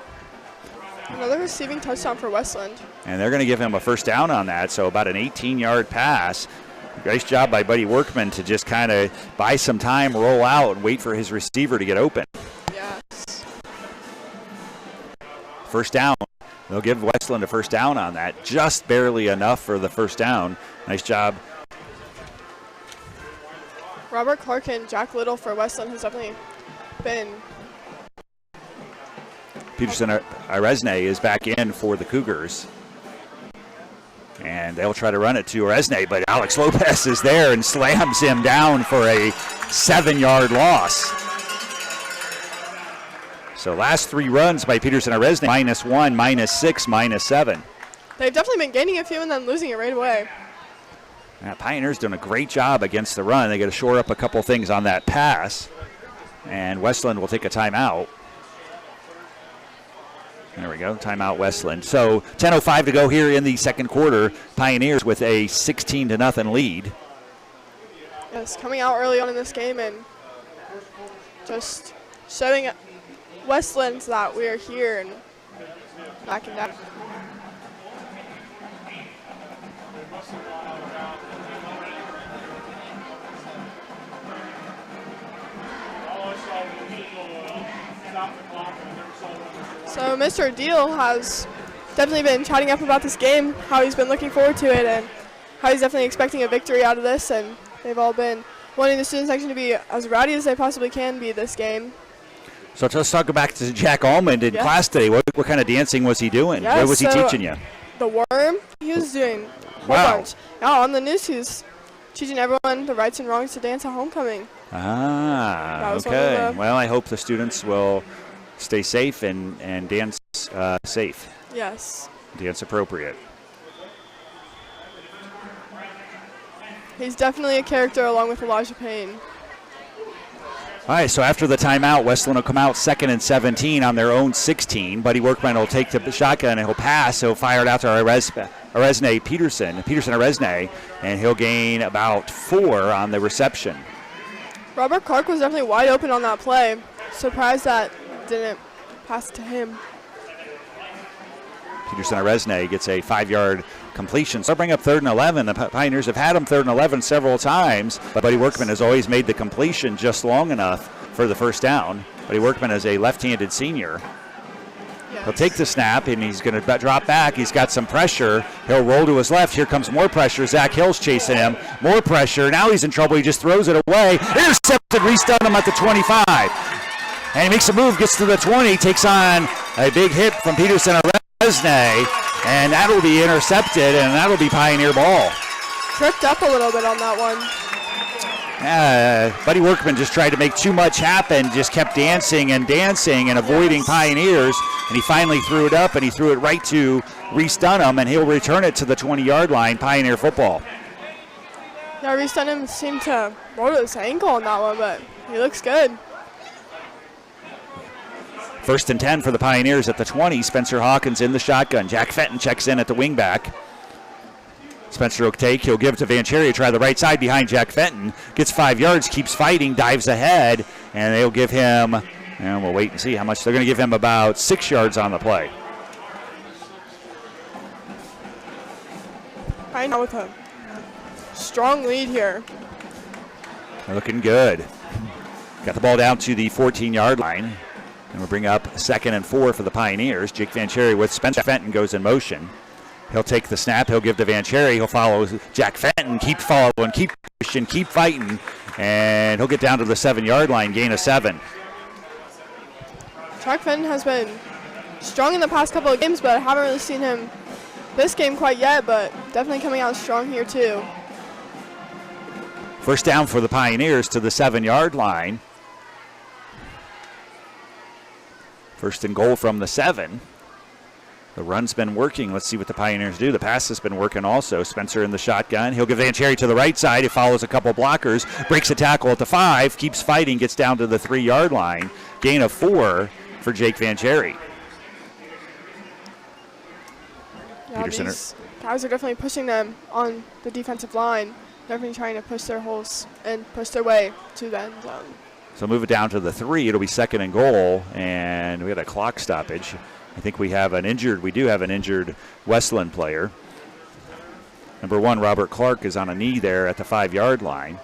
Speaker 1: Another receiving touchdown for Westland.
Speaker 2: And they're going to give him a first down on that, so about an 18-yard pass. Nice job by Buddy Workman to just kind of buy some time, roll out, and wait for his receiver to get open.
Speaker 1: Yes.
Speaker 2: First down. They'll give Westland a first down on that. Just barely enough for the first down. Nice job.
Speaker 1: Robert Clark and Jack Little for Westland has definitely been.
Speaker 2: Peterson Aresne is back in for the Cougars. And they'll try to run it to Aresne, but Alex Lopez is there and slams him down for a 7-yard loss. So last 3 runs by Peterson Aresne, -1, -6, -7.
Speaker 1: They've definitely been gaining a few and then losing it right away.
Speaker 2: Yeah, Pioneers doing a great job against the run. They got to shore up a couple things on that pass. And Westland will take a timeout. There we go, timeout Westland. So 10:05 to go here in the second quarter. Pioneers with a 16-0 lead.
Speaker 1: Yes, coming out early on in this game and just showing Westland that we are here and backing down. So Mr. Deal has definitely been chatting up about this game, how he's been looking forward to it, and how he's definitely expecting a victory out of this. And they've all been wanting the student section to be as rowdy as they possibly can be this game.
Speaker 2: So let's talk back to Jack Almond in class today. What kind of dancing was he doing?
Speaker 1: Yes,
Speaker 2: what was he teaching you?
Speaker 1: The worm, he was doing a whole
Speaker 2: Wow.
Speaker 1: bunch. Yeah, on the news, he's teaching everyone the rights and wrongs to dance at homecoming.
Speaker 2: Ah,
Speaker 1: was one of
Speaker 2: okay.
Speaker 1: the-
Speaker 2: Well, I hope the students will stay safe and dance safe,
Speaker 1: Yes.
Speaker 2: dance appropriate.
Speaker 1: He's definitely a character along with Elijah Payne.
Speaker 2: All right, so after the timeout, Westland will come out 2nd and 17 on their own 16. Buddy Workman will take the shotgun and he'll pass. He'll fire it out to Aresne Peterson Aresne, and he'll gain about 4 on the reception.
Speaker 1: Robert Clark was definitely wide open on that play. Surprised that didn't pass to him.
Speaker 2: Peterson Aresne gets a 5-yard completion. So they'll bring up 3rd and 11. The Pioneers have had him 3rd and 11 several times, but Buddy Workman has always made the completion just long enough for the first down. Buddy Workman is a left-handed senior.
Speaker 1: Yes.
Speaker 2: He'll take the snap, and he's going to drop back. He's got some pressure. He'll roll to his left. Here comes more pressure. Zach Hill's chasing him. More pressure. Now he's in trouble. He just throws it away. Intercepted. Restun him at the 25. And he makes a move, gets to the 20, takes on a big hit from Peterson Aresne, and that'll be intercepted, and that'll be Pioneer ball.
Speaker 1: Tripped up a little bit on that one.
Speaker 2: Buddy Workman just tried to make too much happen, just kept dancing and avoiding Pioneers, and he finally threw it up, and he threw it right to Reese Dunham, and he'll return it to the 20-yard line, Pioneer football.
Speaker 1: Yeah, Reese Dunham seemed to roll his ankle on that one, but he looks good.
Speaker 2: 1st and 10 for the Pioneers at the 20. Spencer Hawkins in the shotgun. Jack Fenton checks in at the wingback. Spencer will take. He'll give it to Vancheria. Try the right side behind Jack Fenton. Gets 5 yards. Keeps fighting. Dives ahead. And they'll give him, and we'll wait and see how much. They're going to give him about 6 yards on the play.
Speaker 1: Right now with a strong lead here.
Speaker 2: Looking good. Got the ball down to the 14-yard line. And we'll bring up 2nd and 4 for the Pioneers. Jake Van Cherry with Spencer Fenton goes in motion. He'll take the snap. He'll give to Van Cherry. He'll follow Jack Fenton. Keep following. Keep pushing. Keep fighting. And he'll get down to the 7-yard line. Gain of 7.
Speaker 1: Jack Fenton has been strong in the past couple of games, but I haven't really seen him this game quite yet, but definitely coming out strong here too.
Speaker 2: First down for the Pioneers to the 7-yard line. First and goal from the 7. The run's been working. Let's see what the Pioneers do. The pass has been working also. Spencer in the shotgun. He'll give Van Cherry to the right side. He follows a couple blockers. Breaks a tackle at the 5. Keeps fighting. Gets down to the 3-yard line. Gain of 4 for Jake Van Cherry.
Speaker 1: Yeah, these guys are definitely pushing them on the defensive line. Definitely trying to push their holes and push their way to the end zone.
Speaker 2: So move it down to the 3. It'll be 2nd and goal. And we had a clock stoppage. I think we do have an injured Westland player. Number 1, Robert Clark, is on a knee there at the 5-yard line.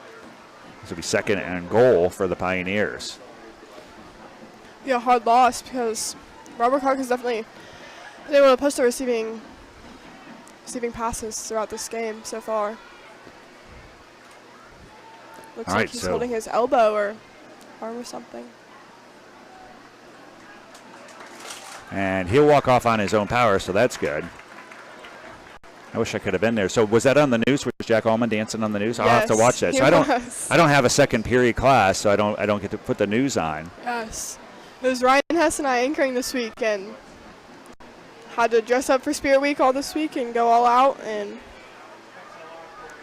Speaker 2: This will be 2nd and goal for the Pioneers.
Speaker 1: Be a hard loss because Robert Clark has definitely been able to push the receiving passes throughout this game so far. Looks like he's holding his elbow or arm or something.
Speaker 2: And he'll walk off on his own power, so that's good. I wish I could have been there. So was that on the news? Was Jack Allman dancing on the news? I'll have to watch that. So I don't have a second period class, so I don't get to put the news on.
Speaker 1: Yes. It was Ryan Hess and I anchoring this week and had to dress up for Spirit Week all this week and go all out, and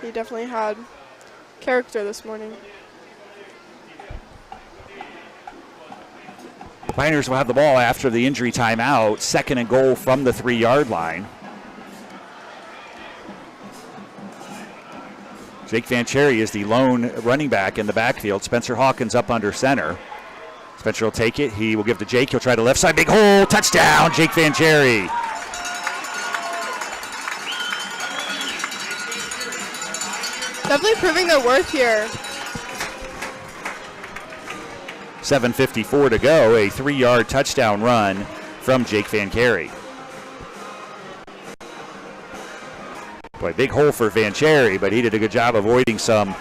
Speaker 1: he definitely had character this morning.
Speaker 2: Pioneers will have the ball after the injury timeout. 2nd and goal from the 3-yard line. Jake Van Cherry is the lone running back in the backfield. Spencer Hawkins up under center. Spencer will take it. He will give to Jake. He'll try to left side. Big hole. Touchdown, Jake Van Cherry.
Speaker 1: Definitely proving their worth here.
Speaker 2: 7:54 to go. A 3-yard touchdown run from Jake Van Cherry. Boy, big hole for Van Cherry, but he did a good job avoiding some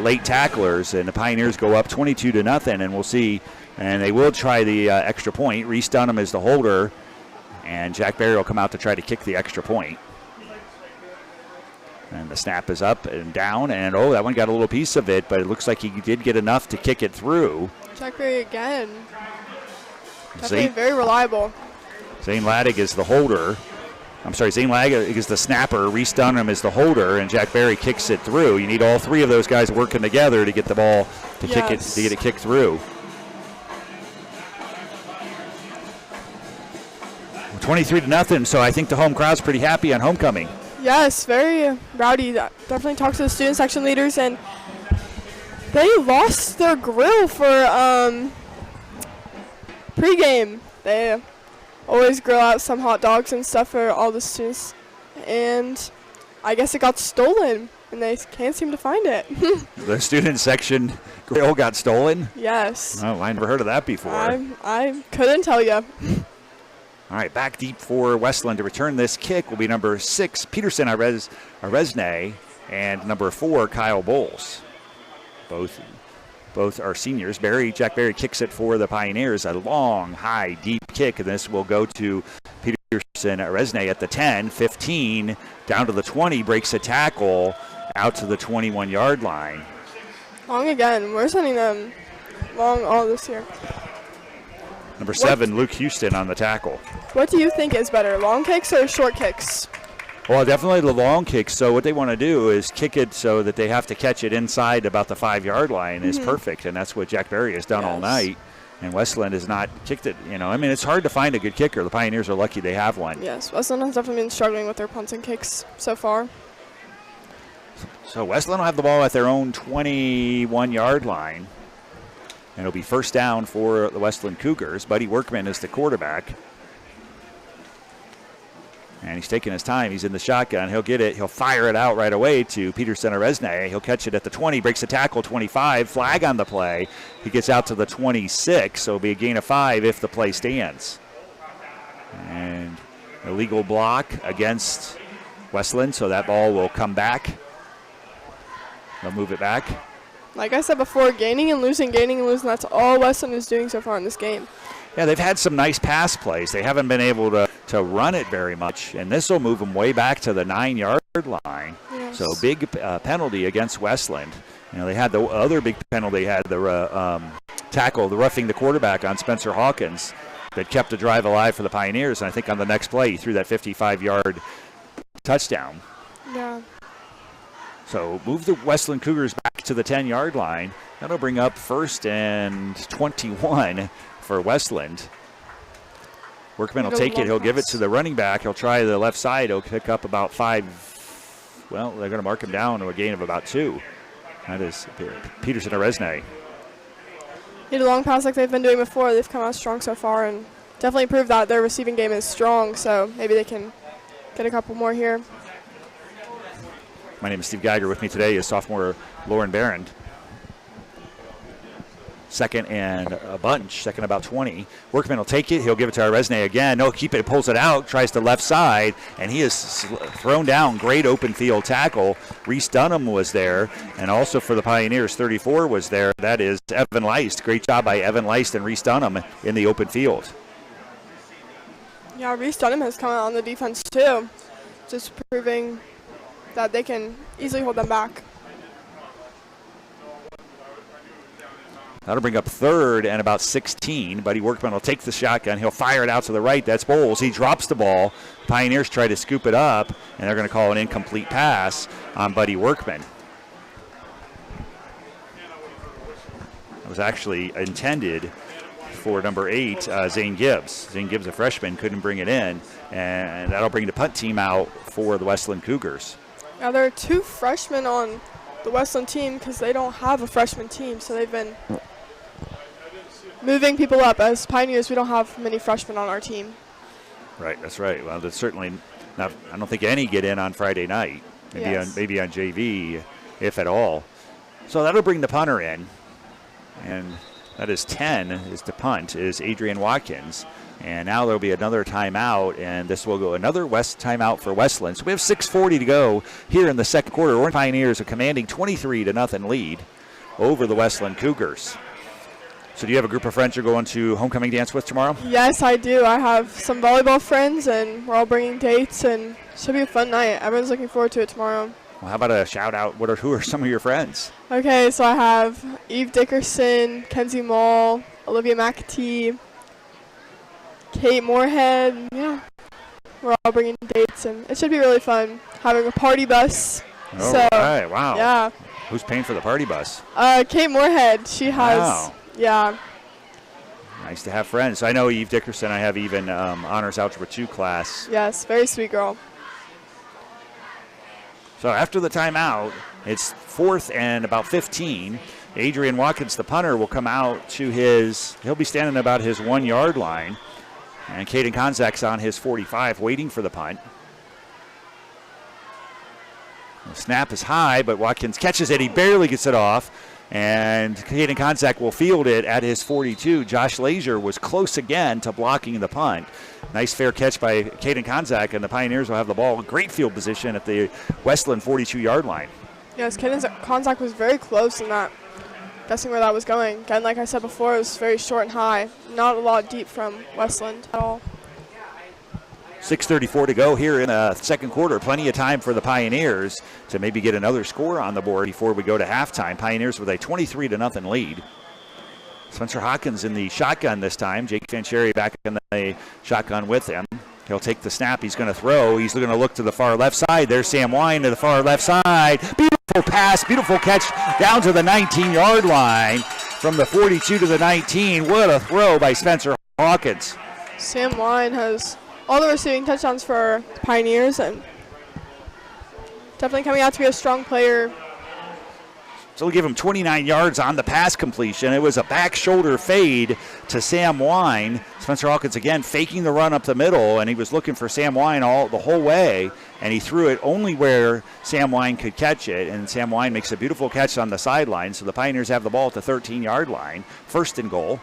Speaker 2: late tacklers, and the Pioneers go up 22-0, and we'll see. And they will try the extra point. Reese Dunham is the holder, and Jack Barry will come out to try to kick the extra point. And the snap is up and down, and that one got a little piece of it, but it looks like he did get enough to kick it through.
Speaker 1: Jack Barry again. Definitely very reliable.
Speaker 2: Zane Laddig is the holder. Zane Laddig is the snapper. Reese Dunham is the holder, and Jack Barry kicks it through. You need all 3 of those guys working together to get the ball to kick it, to get it kicked through. 23-0, so I think the home crowd's pretty happy on homecoming.
Speaker 1: Yes, very rowdy. Definitely talked to the student section leaders, and they lost their grill for pregame. They always grill out some hot dogs and stuff for all the students, and I guess it got stolen, and they can't seem to find it.
Speaker 2: The student section grill got stolen?
Speaker 1: Yes.
Speaker 2: Oh, I never heard of that before.
Speaker 1: I couldn't tell you.
Speaker 2: All right, back deep for Westland to return this kick will be number 6, Peterson Aresne, and number 4, Kyle Bowles. Both are seniors. Jack Barry kicks it for the Pioneers. A long, high, deep kick, and this will go to Peterson Aresne at the 10, 15, down to the 20, breaks a tackle, out to the 21-yard line.
Speaker 1: Long again. We're sending them long all this year.
Speaker 2: Number 7, Luke Houston on the tackle.
Speaker 1: What do you think is better, long kicks or short kicks?
Speaker 2: Well, definitely the long kicks. So what they want to do is kick it so that they have to catch it inside about the 5-yard line is perfect, and that's what Jack Barry has done all night. And Westland has not kicked it. It's hard to find a good kicker. The Pioneers are lucky they have one.
Speaker 1: Yes, Westland has definitely been struggling with their punts and kicks so far.
Speaker 2: So Westland will have the ball at their own 21-yard line. And it'll be first down for the Westland Cougars. Buddy Workman is the quarterback. And he's taking his time. He's in the shotgun. He'll get it. He'll fire it out right away to Peterson Aresne. He'll catch it at the 20, breaks the tackle, 25. Flag on the play. He gets out to the 26, so it'll be a gain of 5 if the play stands. And illegal block against Westland, so that ball will come back. They'll move it back.
Speaker 1: Like I said before, gaining and losing, that's all Westland is doing so far in this game.
Speaker 2: Yeah, they've had some nice pass plays. They haven't been able to run it very much, and this will move them way back to the 9-yard line.
Speaker 1: Yes.
Speaker 2: So big penalty against Westland. You know, they had the other big penalty, had the tackle, the roughing the quarterback on Spencer Hawkins that kept the drive alive for the Pioneers, and I think on the next play he threw that 55-yard touchdown.
Speaker 1: Yeah.
Speaker 2: So move the Westland Cougars back to the 10-yard line. That'll bring up 1st and 21 for Westland. Workman will take it. He'll give it to the running back. He'll try the left side. He'll pick up about 5. Well, they're going to mark him down to a gain of about 2. That is Peterson Aresne.
Speaker 1: Need a long pass like they've been doing before. They've come out strong so far and definitely proved that their receiving game is strong, so maybe they can get a couple more here.
Speaker 2: My name is Steve Geiger. With me today is sophomore Lauren Barron. 2nd and a bunch, 2nd about 20. Workman will take it. He'll give it to Aresne again. No, keep it, pulls it out, tries the left side, and he is thrown down. Great open field tackle. Reese Dunham was there, and also for the Pioneers, 34 was there. That is Evan Leist. Great job by Evan Leist and Reese Dunham in the open field.
Speaker 1: Yeah, Reese Dunham has come out on the defense too, just proving that they can easily hold them back.
Speaker 2: That'll bring up 3rd and about 16. Buddy Workman will take the shotgun. He'll fire it out to the right. That's Bowles. He drops the ball. Pioneers try to scoop it up, and they're going to call an incomplete pass on Buddy Workman. It was actually intended for number 8, Zane Gibbs. Zane Gibbs, a freshman, couldn't bring it in, and that'll bring the punt team out for the Westland Cougars.
Speaker 1: Now there are 2 freshmen on the Westland team because they don't have a freshman team, so they've been moving people up. As Pioneers, we don't have many freshmen on our team.
Speaker 2: Right, that's right. Well, that's certainly not. I don't think any get in on Friday night. Maybe on JV, if at all. So that'll bring the punter in, and that is 10. Is to punt is Adrian Watkins, and now there'll be another timeout, and this will go another West timeout for Westland. So we have 6:40 to go here in the second quarter. Orange Pioneers are commanding 23-0 lead over the Westland Cougars. So do you have a group of friends you're going to homecoming dance with tomorrow?
Speaker 1: Yes, I do. I have some volleyball friends, and we're all bringing dates, and it should be a fun night. Everyone's looking forward to it tomorrow.
Speaker 2: Well, how about a shout out? Who are some of your friends?
Speaker 1: Okay, so I have Eve Dickerson, Kenzie Mall, Olivia McAtee, Kate Moorhead. Yeah, we're all bringing dates, and it should be really fun. Having a party bus.
Speaker 2: Oh,
Speaker 1: so,
Speaker 2: right. Wow.
Speaker 1: Yeah.
Speaker 2: Who's paying for the party bus?
Speaker 1: Kate Moorhead. She has.
Speaker 2: Wow.
Speaker 1: Yeah.
Speaker 2: Nice to have friends. I know Eve Dickerson. I have even honors algebra 2 class.
Speaker 1: Yes, very sweet girl.
Speaker 2: So after the timeout, it's 4th and about 15. Adrian Watkins, the punter, will come out to he'll be standing about his 1-yard line. And Caden Konzak's on his 45 waiting for the punt. The snap is high, but Watkins catches it. He barely gets it off. And Caden Konzak will field it at his 42. Josh Lazier was close again to blocking the punt. Nice fair catch by Caden Konzak, and the Pioneers will have the ball. Great field position at the Westland 42-yard line.
Speaker 1: Yes, Caden Konzak was very close in that. Guessing where that was going. Again, like I said before, it was very short and high. Not a lot deep from Westland at all.
Speaker 2: 6:34 to go here in the second quarter. Plenty of time for the Pioneers to maybe get another score on the board before we go to halftime. Pioneers with a 23-0 lead. Spencer Hawkins in the shotgun this time. Jake Fancheri back in the shotgun with him. He'll take the snap. He's going to throw. He's going to look to the far left side. There's Sam Wine to the far left side. Beautiful pass, beautiful catch down to the 19-yard line from the 42 to the 19. What a throw by Spencer Hawkins.
Speaker 1: Sam Wine has all the receiving touchdowns for Pioneers, and definitely coming out to be a strong player.
Speaker 2: So he'll give him 29 yards on the pass completion. It was a back shoulder fade to Sam Wine. Spencer Hawkins again faking the run up the middle, and he was looking for Sam Wine the whole way, and he threw it only where Sam Wine could catch it, and Sam Wine makes a beautiful catch on the sideline. So the Pioneers have the ball at the 13-yard line. First and goal.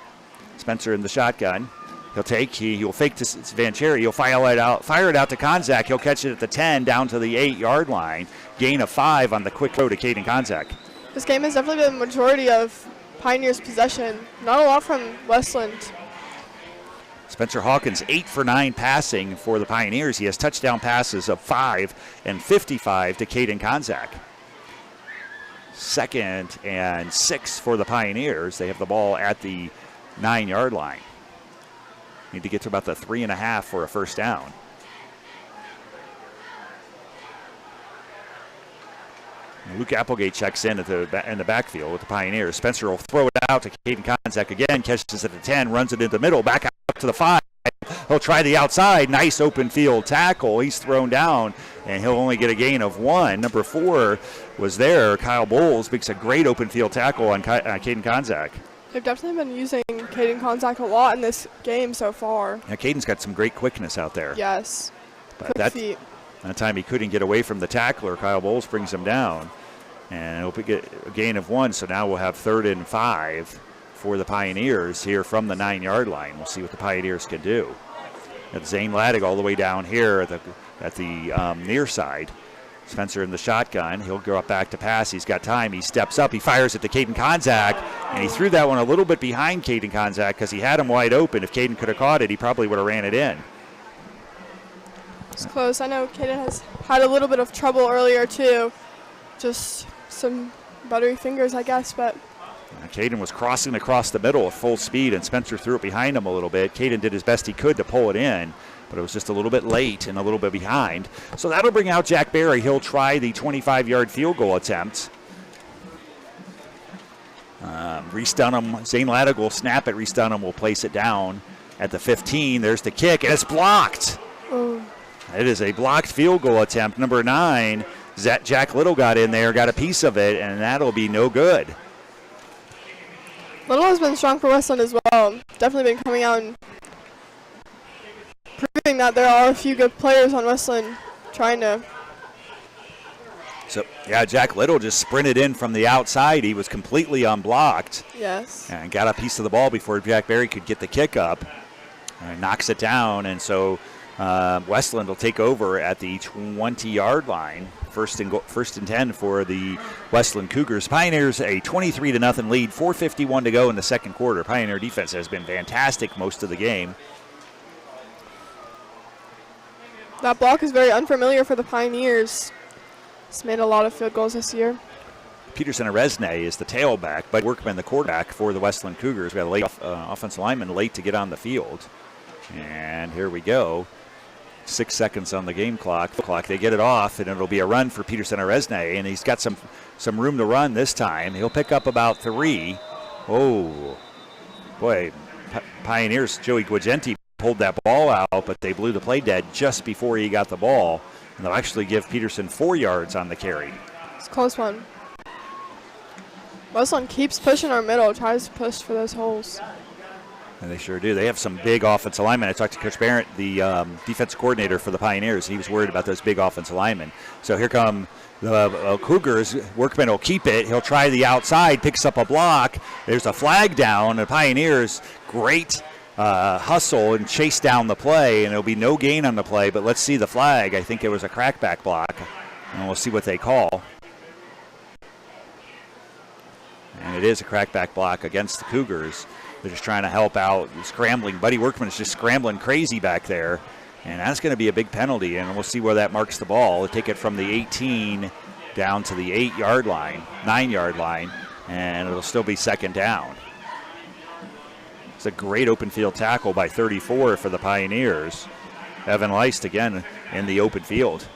Speaker 2: Spencer in the shotgun. He'll fake to Vancheri. He'll fire it out to Konzak. He'll catch it at the 10 down to the 8-yard line. Gain of 5 on the quick throw to Caden Konzak.
Speaker 1: This game has definitely been the majority of Pioneers' possession. Not a lot from Westland.
Speaker 2: Spencer Hawkins 8 for 9 passing for the Pioneers. He has touchdown passes of 5 and 55 to Caden Konzak. 2nd and 6 for the Pioneers. They have the ball at the 9-yard line. Need to get to about the 3.5 for a first down. Luke Applegate checks in in the backfield with the Pioneers. Spencer will throw it out to Caden Konzak again, catches it at the 10, runs it into the middle, back out to the 5. He'll try the outside. Nice open field tackle. He's thrown down, and he'll only get a gain of 1. Number 4 was there. Kyle Bowles makes a great open field tackle on Caden Konzak.
Speaker 1: They've definitely been using Caden Konzak a lot in this game so far.
Speaker 2: Yeah, Caden's got some great quickness out there.
Speaker 1: Yes.
Speaker 2: But
Speaker 1: Quick feet.
Speaker 2: That time he couldn't get away from the tackler. Kyle Bowles brings him down. And he'll get a gain of 1, so now we'll have 3rd and 5 for the Pioneers here from the 9-yard line. We'll see what the Pioneers can do. Got Zane Laddig all the way down here at the near side. Spencer in the shotgun. He'll go up back to pass. He's got time. He steps up. He fires it to Caden Konzak, and he threw that one a little bit behind Caden Konzak because he had him wide open. If Caden could have caught it, he probably would have ran it in.
Speaker 1: It's close. I know Caden has had a little bit of trouble earlier too. Just some buttery fingers, I guess, but
Speaker 2: Caden was crossing across the middle at full speed, and Spencer threw it behind him a little bit. Caden did his best he could to pull it in, but it was just a little bit late and a little bit behind. So that'll bring out Jack Berry. He'll try the 25-yard field goal attempt. Reese Dunham, Zane Laddig will snap it. Reese Dunham will place it down at the 15. There's the kick, and it's blocked.
Speaker 1: Oh.
Speaker 2: It is a blocked field goal attempt. Number 9, Jack Little got in there, got a piece of it, and that'll be no good.
Speaker 1: Little has been strong for Westland as well. Definitely been coming out and proving that there are a few good players on Westland trying to.
Speaker 2: So, yeah, Jack Little just sprinted in from the outside. He was completely unblocked.
Speaker 1: Yes.
Speaker 2: And got a piece of the ball before Jack Berry could get the kick up. And knocks it down, and so Westland will take over at the 20-yard line. First and 10 for the Westland Cougars. Pioneers a 23-0 lead, 4:51 to go in the second quarter. Pioneer defense has been fantastic most of the game.
Speaker 1: That block is very unfamiliar for the Pioneers. He's made a lot of field goals this year.
Speaker 2: Peterson Aresne is the tailback, but Workman the quarterback for the Westland Cougars. We got a late offensive lineman late to get on the field. And here we go. 6 seconds on the game clock. They get it off, and it'll be a run for Peterson Aresne, and he's got some room to run this time. He'll pick up about 3. Oh, boy, Pioneers, Joey Guagenti pulled that ball out, but they blew the play dead just before he got the ball, and they'll actually give Peterson 4 yards on the carry.
Speaker 1: It's a close one. Westland keeps pushing our middle, tries to push for those holes.
Speaker 2: And they sure do. They have some big offensive linemen. I talked to Coach Barrett, the defense coordinator for the Pioneers. He was worried about those big offensive linemen. So here come the Cougars. Workman will keep it. He'll try the outside, picks up a block. There's a flag down. The Pioneers, great hustle and chase down the play, and there'll be no gain on the play. But let's see the flag. I think it was a crackback block, and we'll see what they call. And it is a crackback block against the Cougars. They're just trying to help out, scrambling. Buddy Workman is just scrambling crazy back there, and that's going to be a big penalty, and we'll see where that marks the ball. They'll take it from the 18 down to the 8-yard line, 9-yard line, and it'll still be second down. It's a great open field tackle by 34 for the Pioneers. Evan Leist again in the open field.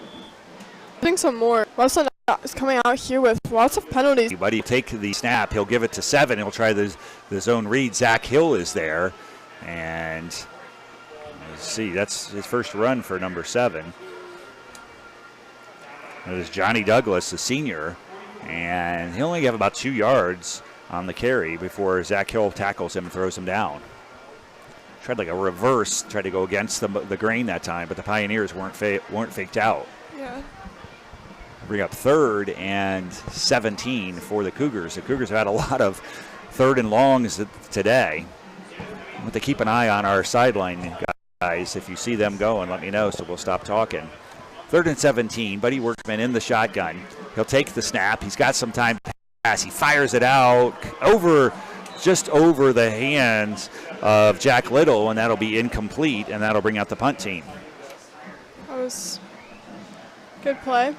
Speaker 1: I think some more. Westland is coming out here with lots of penalties.
Speaker 2: Buddy take the snap. He'll give it to 7. He'll try the zone read. Zach Hill is there. And let's see, that's his first run for number 7. That is Johnny Douglas, the senior. And he'll only have about 2 yards on the carry before Zach Hill tackles him and throws him down. Tried like a reverse, tried to go against the grain that time, but the Pioneers weren't faked out.
Speaker 1: Yeah.
Speaker 2: Bring up 3rd and 17 for the Cougars. The Cougars have had a lot of 3rd and longs today. But to keep an eye on our sideline guys. If you see them going, let me know, so we'll stop talking. 3rd and 17, Buddy Workman in the shotgun. He'll take the snap. He's got some time to pass. He fires it out just over the hands of Jack Little, and that'll be incomplete, and that'll bring out the punt team.
Speaker 1: That was good play.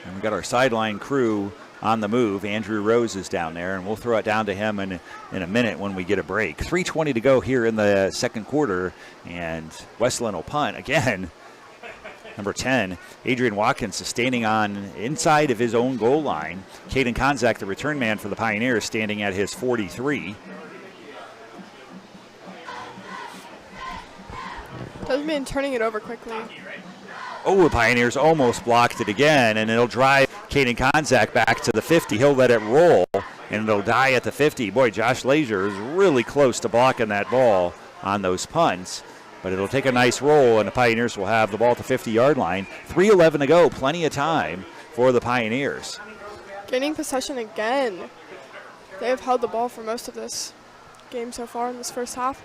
Speaker 2: And we got our sideline crew on the move. Andrew Rose is down there, and we'll throw it down to him in a minute when we get a break. 3:20 to go here in the second quarter, and Westland will punt again. Number 10, Adrian Watkins is standing on inside of his own goal line. Caden Konzak, the return man for the Pioneers, standing at his 43.
Speaker 1: Doesn't mean turning it over quickly.
Speaker 2: Oh, the Pioneers almost blocked it again, and it'll drive Caden Konzak back to the 50. He'll let it roll, and it'll die at the 50. Boy, Josh Lazier is really close to blocking that ball on those punts. But it'll take a nice roll, and the Pioneers will have the ball at the 50-yard line. 3:11 to go, plenty of time for the Pioneers.
Speaker 1: Gaining possession again. They have held the ball for most of this game so far in this first half.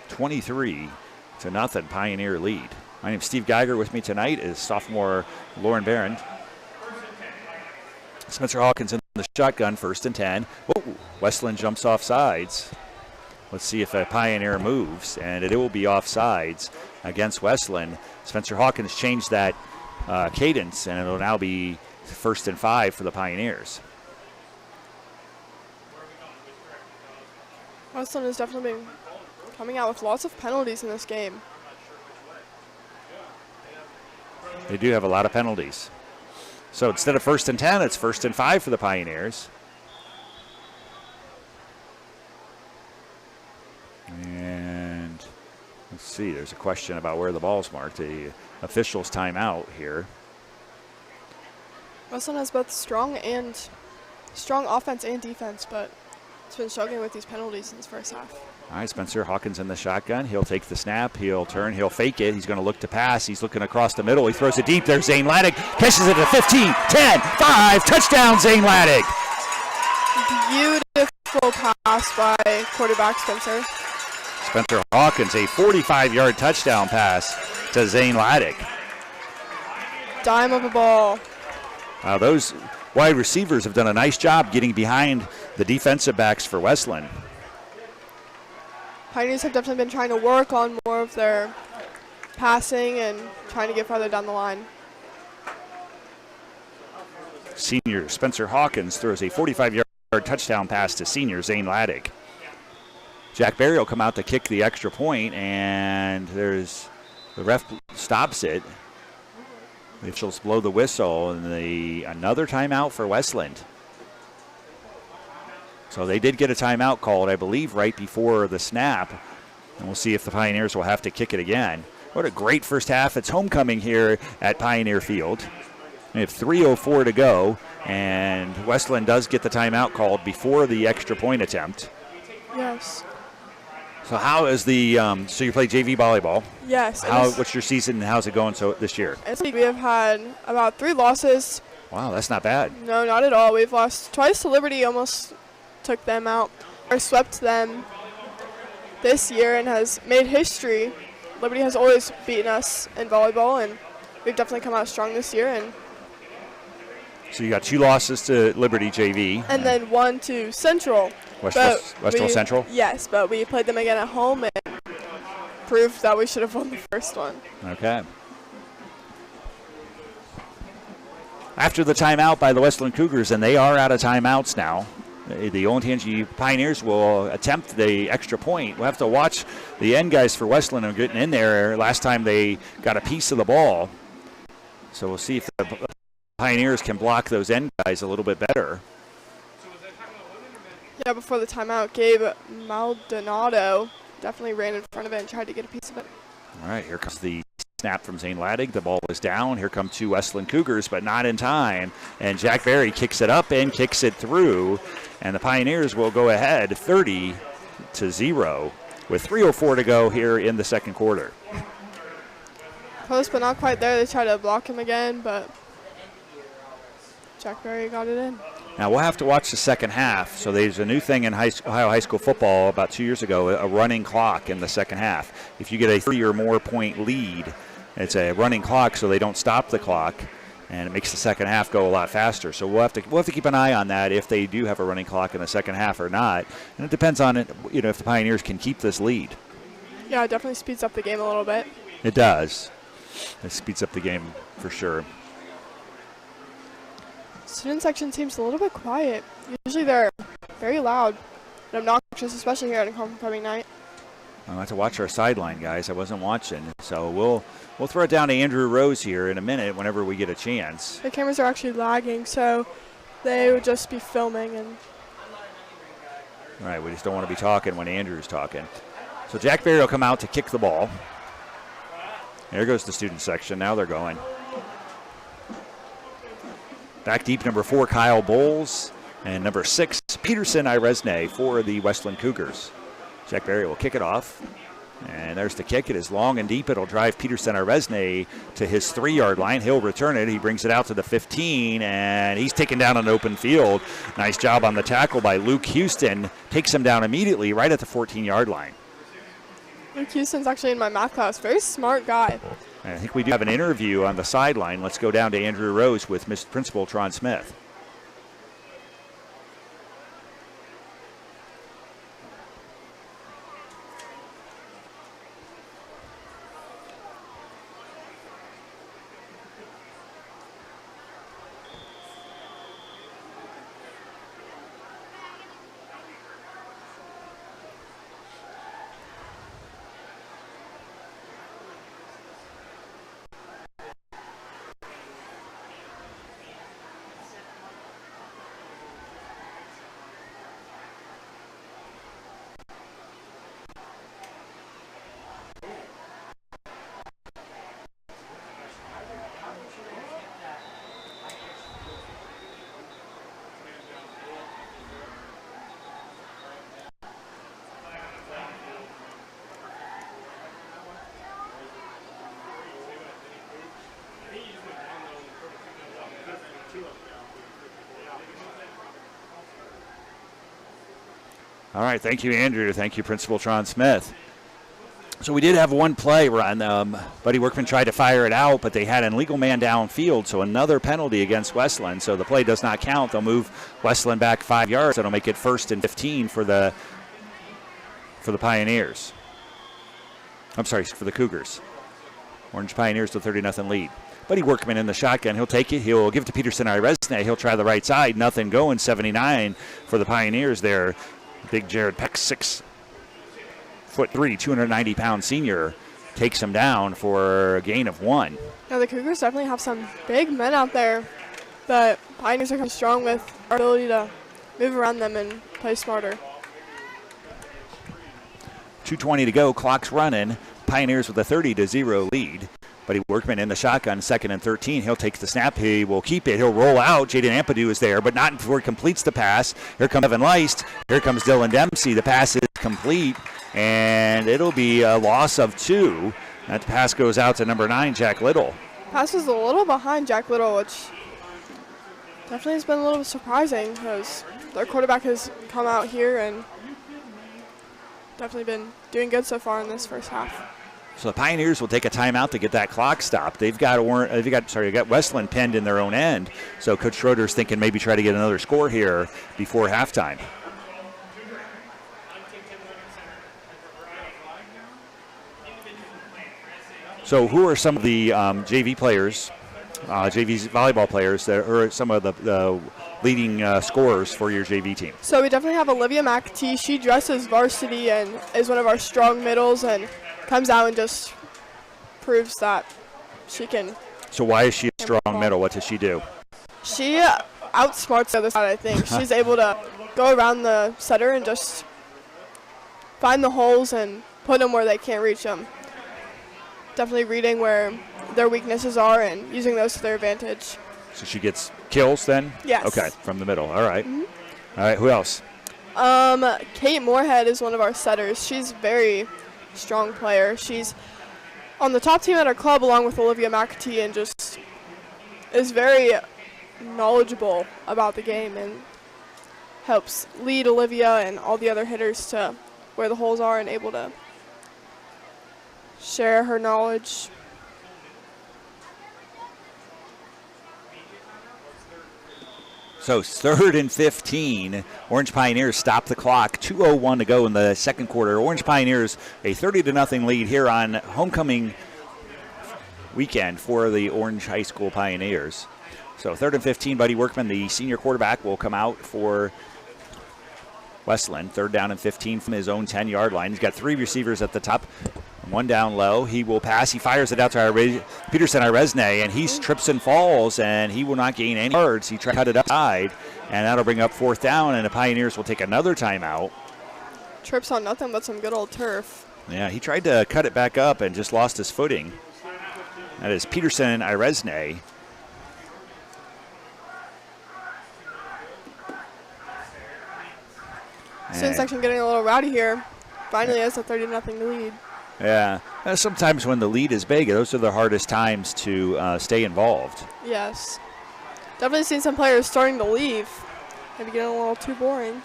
Speaker 2: 23-0, Pioneer lead. My name's Steve Geiger. With me tonight is sophomore Lauren Barron. Spencer Hawkins in the shotgun, 1st and 10. Oh, Westland jumps off sides. Let's see if a Pioneer moves, and it will be offsides against Westland. Spencer Hawkins changed that cadence, and it'll now be 1st and 5 for the Pioneers.
Speaker 1: Westland has definitely been coming out with lots of penalties in this game.
Speaker 2: They do have a lot of penalties. So instead of 1st and 10, it's 1st and 5 for the Pioneers. And let's see, there's a question about where the ball's marked. The officials timeout here.
Speaker 1: Westland has both strong offense and defense, but it's been struggling with these penalties in this first half.
Speaker 2: All right, Spencer Hawkins in the shotgun. He'll take the snap. He'll turn. He'll fake it. He's going to look to pass. He's looking across the middle. He throws it deep. There's Zane Laddick. Catches it at 15, 10, 5. Touchdown, Zane Laddick.
Speaker 1: Beautiful pass by quarterback Spencer.
Speaker 2: Spencer Hawkins, a 45-yard touchdown pass to Zane Laddick.
Speaker 1: Dime of a ball.
Speaker 2: Those wide receivers have done a nice job getting behind the defensive backs for Westland.
Speaker 1: Pioneers have definitely been trying to work on more of their passing and trying to get farther down the line.
Speaker 2: Senior Spencer Hawkins throws a 45-yard touchdown pass to senior Zane Laddick. Jack Berry will come out to kick the extra point, and the ref stops it. The officials blow the whistle, and another timeout for Westland. So they did get a timeout called, I believe, right before the snap. And we'll see if the Pioneers will have to kick it again. What a great first half. It's homecoming here at Pioneer Field. We have 3:04 to go, and Westland does get the timeout called before the extra point attempt.
Speaker 1: Yes.
Speaker 2: So how is so you play JV volleyball?
Speaker 1: Yes.
Speaker 2: What's your season, and how's it going this year?
Speaker 1: We have had about 3 losses.
Speaker 2: Wow, that's not bad.
Speaker 1: No, not at all. We've lost twice to Liberty, almost took them out, or swept them this year and has made history. Liberty has always beaten us in volleyball, and we've definitely come out strong this year. And
Speaker 2: so you got 2 losses to Liberty JV.
Speaker 1: And then 1 to Central.
Speaker 2: Western Central?
Speaker 1: Yes, but we played them again at home and proved that we should have won the first one.
Speaker 2: Okay. After the timeout by the Westland Cougars, and they are out of timeouts now, the Olentangy Pioneers will attempt the extra point. We'll have to watch the end guys for Westland are getting in there. Last time they got a piece of the ball. So we'll see if the Pioneers can block those end guys a little bit better.
Speaker 1: Yeah, before the timeout, Gabe Maldonado definitely ran in front of it and tried to get a piece of it.
Speaker 2: All right, here comes the snap from Zane Laddig. The ball is down. Here come two Westland Cougars, but not in time. And Jack Berry kicks it up and kicks it through. And the Pioneers will go ahead 30-0 with 3:04 to go here in the second quarter.
Speaker 1: Close, but not quite there. They try to block him again, but Jack Berry got it in.
Speaker 2: Now, we'll have to watch the second half. So there's a new thing in Ohio high school football about 2 years ago, a running clock in the second half. If you get a 3 or more point lead, it's a running clock so they don't stop the clock, and it makes the second half go a lot faster. So we'll have to keep an eye on that if they do have a running clock in the second half or not. And it depends on it, if the Pioneers can keep this lead.
Speaker 1: Yeah, it definitely speeds up the game a little bit.
Speaker 2: It does. It speeds up the game for sure.
Speaker 1: Student section seems a little bit quiet. Usually they're very loud and obnoxious, especially here on homecoming night.
Speaker 2: I'll have to watch our sideline, guys. I wasn't watching. So we'll throw it down to Andrew Rose here in a minute whenever we get a chance.
Speaker 1: The cameras are actually lagging, so they would just be filming. And
Speaker 2: all right, we just don't want to be talking when Andrew's talking. So Jack Berry will come out to kick the ball. There goes the student section. Now they're going. Back deep, number 4, Kyle Bowles. And number 6, Peterson Iresne for the Westland Cougars. Jack Berry will kick it off. And there's the kick. It is long and deep. It'll drive Peterson Iresne to his 3-yard line. He'll return it. He brings it out to the 15, and he's taken down an open field. Nice job on the tackle by Luke Houston. Takes him down immediately right at the 14-yard line.
Speaker 1: Luke Houston's actually in my math class. Very smart guy.
Speaker 2: I think we do have an interview on the sideline. Let's go down to Andrew Rose with Miss Principal Tron Smith. All right, thank you, Andrew. Thank you, Principal Tron Smith. So we did have one play run. Buddy Workman tried to fire it out, but they had an illegal man downfield, so another penalty against Westland. So the play does not count. They'll move Westland back 5 yards. That'll make it 1st and 15 for the Pioneers. I'm sorry, for the Cougars. Orange Pioneers with 30-0 lead. Buddy Workman in the shotgun. He'll take it. He'll give it to Peterson Iresne. He'll try the right side. Nothing going. 79 for the Pioneers there. Big Jared Peck, 6'3", 290-pound senior, takes him down for a gain of 1.
Speaker 1: Yeah, the Cougars definitely have some big men out there, but Pioneers are kind of strong with our ability to move around them and play smarter.
Speaker 2: 2:20 to go. Clock's running. Pioneers with a 30-0 lead. Buddy Workman in the shotgun, 2nd and 13. He'll take the snap. He will keep it. He'll roll out. Jaden Ampadu is there, but not before he completes the pass. Here comes Evan Leist. Here comes Dylan Dempsey. The pass is complete, and it'll be a loss of 2. That pass goes out to number 9, Jack Little.
Speaker 1: Pass was a little behind Jack Little, which definitely has been a little bit surprising because their quarterback has come out here and definitely been doing good so far in this first half.
Speaker 2: So the Pioneers will take a timeout to get that clock stopped. They've got Westland pinned in their own end. So Coach Schroeder's thinking maybe try to get another score here before halftime. So who are some of the JV players, JV volleyball players that are some of the leading scorers for your JV team?
Speaker 1: So we definitely have Olivia McAtee. She dresses varsity and is one of our strong middles and comes out and just proves that she can.
Speaker 2: So why is she a strong middle? What does she do?
Speaker 1: She outsmarts the other side, I think. She's able to go around the setter and just find the holes and put them where they can't reach them. definitely reading where their weaknesses are and using those to their advantage.
Speaker 2: So she gets kills then?
Speaker 1: Yes.
Speaker 2: Okay, from the middle. All right. All right, who else?
Speaker 1: Kate Moorhead is one of our setters. She's a very strong player. She's on the top team at our club along with Olivia McAtee and just is very knowledgeable about the game and helps lead Olivia and all the other hitters to where the holes are and able to share her knowledge.
Speaker 2: So 3rd and 15. Orange Pioneers stop the clock. 2:01 to go in the second quarter. Orange Pioneers a 30-0 lead here on homecoming weekend for the Orange High School Pioneers. So 3rd and 15, Buddy Workman, the senior quarterback, will come out for Westland. 3rd down and 15 from his own 10-yard line. He's got 3 receivers at the top. One down low. He will pass. He fires it out to Peterson Iresne, and he trips and falls, and he will not gain any yards. He tried to cut it outside, and that'll bring up 4th down, and the Pioneers will take another timeout.
Speaker 1: Trips on nothing but some good old turf.
Speaker 2: Yeah, he tried to cut it back up and just lost his footing. That is Peterson Iresne.
Speaker 1: Student section getting a little rowdy here. Finally has a 30-0 lead.
Speaker 2: Yeah, sometimes when the lead is big, those are the hardest times to stay involved.
Speaker 1: Yes. Definitely seen some players starting to leave. Maybe getting a little too boring.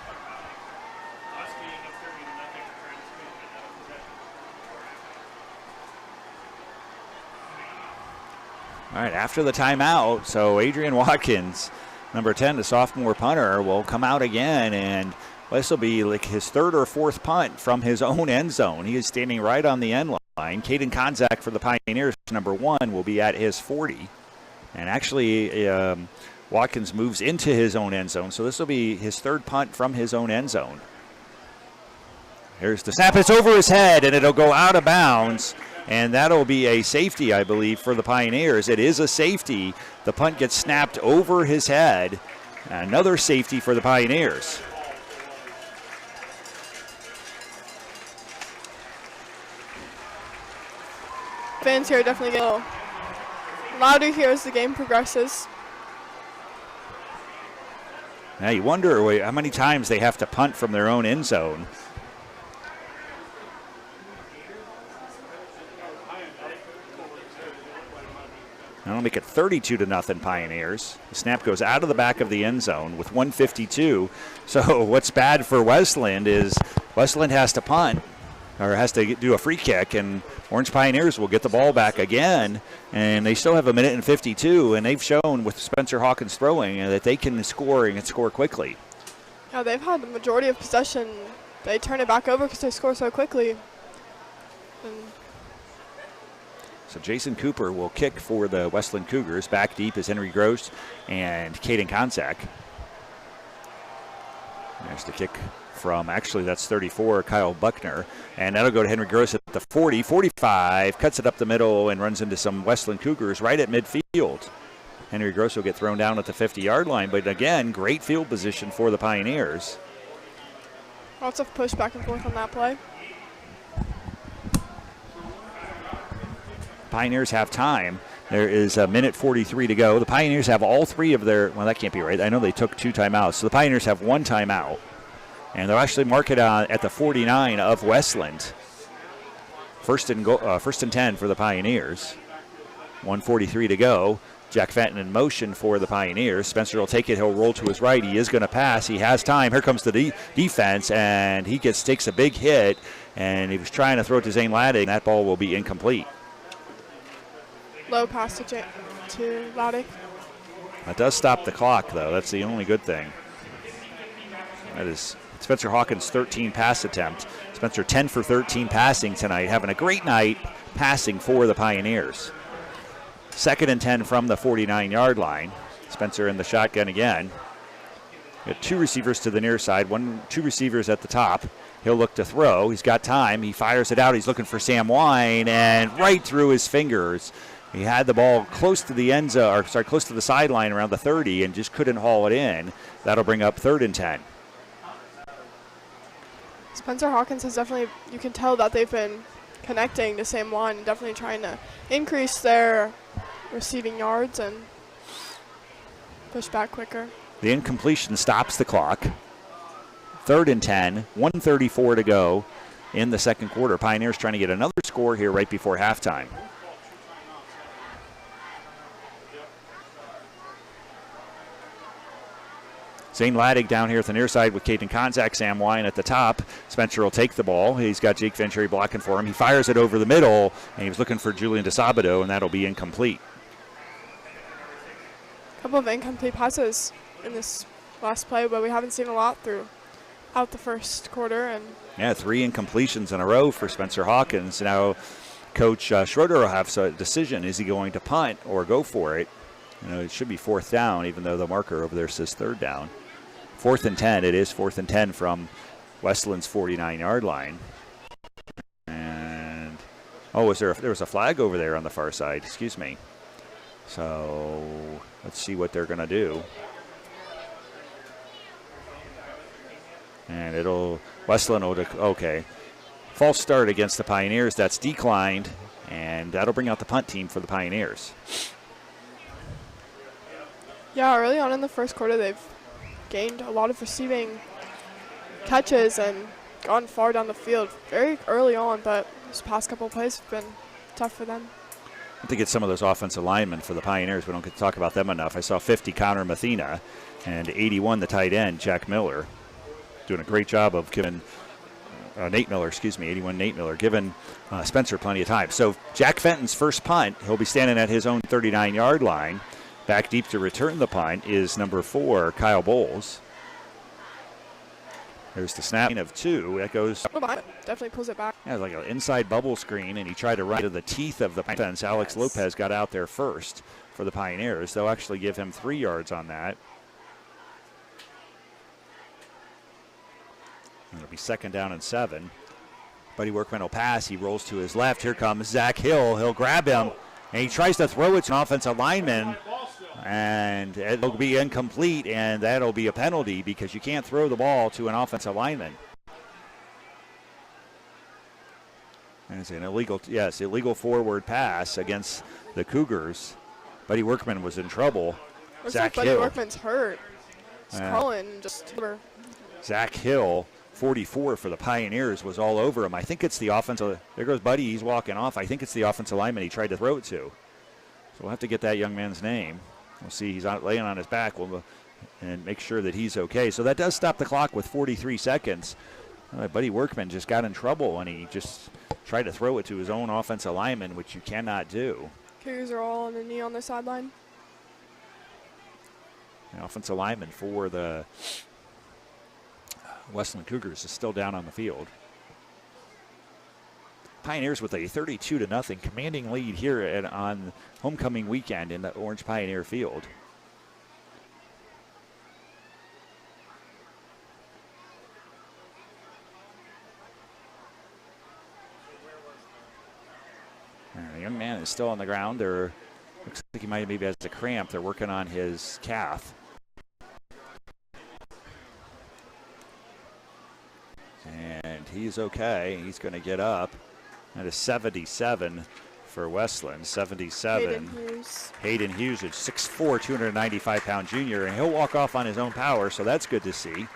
Speaker 2: All right, after the timeout, so Adrian Watkins, number 10, the sophomore punter, will come out again, and this will be like his 3rd or 4th punt from his own end zone. He is standing right on the end line. Caden Konzak for the Pioneers, number 1, will be at his 40. And actually, Watkins moves into his own end zone, so this will be his 3rd punt from his own end zone. Here's the snap. It's over his head, and it'll go out of bounds. And that'll be a safety, I believe, for the Pioneers. It is a safety. The punt gets snapped over his head. Another safety for the Pioneers.
Speaker 1: Fans here definitely get a little louder here as the game progresses.
Speaker 2: Now you wonder how many times they have to punt from their own end zone. That'll make it 32-0 Pioneers. The snap goes out of the back of the end zone with 1:52. So what's bad for Westland is Westland has to punt or has to do a free kick, and Orange Pioneers will get the ball back again, and they still have 1:52, and they've shown with Spencer Hawkins throwing that they can score and score quickly.
Speaker 1: Yeah, they've had the majority of possession. They turn it back over because they score so quickly.
Speaker 2: So Jason Cooper will kick for the Westland Cougars. Back deep is Henry Gross and Caden Konzak. There's the kick from, actually that's 34, Kyle Buckner. And that'll go to Henry Gross at the 40, 45, cuts it up the middle and runs into some Westland Cougars right at midfield. Henry Gross will get thrown down at the 50-yard line, but again, great field position for the Pioneers.
Speaker 1: Lots of push back and forth on that play.
Speaker 2: Pioneers have time. There is 1:43 to go. The Pioneers have all 3 of their, well, that can't be right. I know they took 2 timeouts. So the Pioneers have 1 timeout. And they'll actually mark it at the 49 of Westland. First and 10 for the Pioneers. 1:43 to go. Jack Fenton in motion for the Pioneers. Spencer will take it. He'll roll to his right. He is going to pass. He has time. Here comes the defense, and he takes a big hit. And he was trying to throw it to Zane Ladding. That ball will be incomplete.
Speaker 1: Low pass to Ladding.
Speaker 2: That does stop the clock, though. That's the only good thing. That is Spencer Hawkins' 13 pass attempt. Spencer 10 for 13 passing tonight, having a great night passing for the Pioneers. 2nd and 10 from the 49-yard line. Spencer in the shotgun again. Got 2 receivers to the near side, 2 receivers at the top. He'll look to throw. He's got time. He fires it out. He's looking for Sam Wine, and right through his fingers. He had the ball close to the close to the sideline around the 30 and just couldn't haul it in. That'll bring up 3rd and 10.
Speaker 1: Spencer Hawkins has definitely, you can tell that they've been connecting the same line and definitely trying to increase their receiving yards and push back quicker.
Speaker 2: The incompletion stops the clock. 3rd and 10, 1:34 to go in the second quarter. Pioneers trying to get another score here right before halftime. Zane Laddig down here at the near side with Caden Konzak, Sam Wine at the top. Spencer will take the ball. He's got Jake Venturi blocking for him. He fires it over the middle, and he was looking for Julian DeSabato, and that'll be incomplete.
Speaker 1: A couple of incomplete passes in this last play, but we haven't seen a lot throughout the first quarter. And
Speaker 2: yeah, 3 incompletions in a row for Spencer Hawkins. Now, Coach Schroeder will have a decision. Is he going to punt or go for it? You know, it should be 4th down, even though the marker over there says 3rd down. 4th and 10. It is 4th and 10 from Westland's 49-yard line. And, there was a flag over there on the far side. Excuse me. So let's see what they're going to do. And Westland will, okay. False start against the Pioneers. That's declined, and that'll bring out the punt team for the Pioneers.
Speaker 1: Yeah, early on in the first quarter, they've gained a lot of receiving catches and gone far down the field very early on, but this past couple of plays have been tough for them.
Speaker 2: I think it's some of those offensive linemen for the Pioneers. We don't get to talk about them enough. I saw 50 Connor Mathena and 81 the tight end, Jack Miller, doing a great job of giving Nate Miller, 81 Nate Miller, giving Spencer plenty of time. So Jack Fenton's first punt, he'll be standing at his own 39-yard line. Back deep to return the punt is number 4, Kyle Bowles. There's the snap of 2. That goes.
Speaker 1: Definitely pulls it back.
Speaker 2: Yeah, like an inside bubble screen, and he tried to run into the teeth of the fence. Alex Lopez got out there first for the Pioneers. They'll actually give him 3 yards on that. It'll be 2nd down and 7. Buddy Workman will pass. He rolls to his left. Here comes Zach Hill. He'll grab him, and he tries to throw it to an offensive lineman. And it'll be incomplete, and that'll be a penalty because you can't throw the ball to an offensive lineman. And it's an illegal forward pass against the Cougars. Buddy Workman was in trouble.
Speaker 1: Looks like Buddy Workman's hurt. He's crawling just over.
Speaker 2: Zach Hill, 44 for the Pioneers, was all over him. I think it's the offensive. There goes Buddy. He's walking off. I think it's the offensive lineman he tried to throw it to. So we'll have to get that young man's name. We'll see. He's laying on his back. And make sure that he's okay. So that does stop the clock with 43 seconds. Buddy Workman just got in trouble when he just tried to throw it to his own offensive lineman, which you cannot do.
Speaker 1: Cougars are all on the knee on the sideline.
Speaker 2: The offensive lineman for the Westland Cougars is still down on the field. Pioneers with a 32-0 commanding lead here on homecoming weekend in the Orange Pioneer Field. And the young man is still on the ground. Looks like he maybe has a cramp. They're working on his calf. And he's okay. He's going to get up. That is 77 for Westland. 77. Hayden Hughes is 6'4", 295-pound junior, and he'll walk off on his own power, so that's good to see.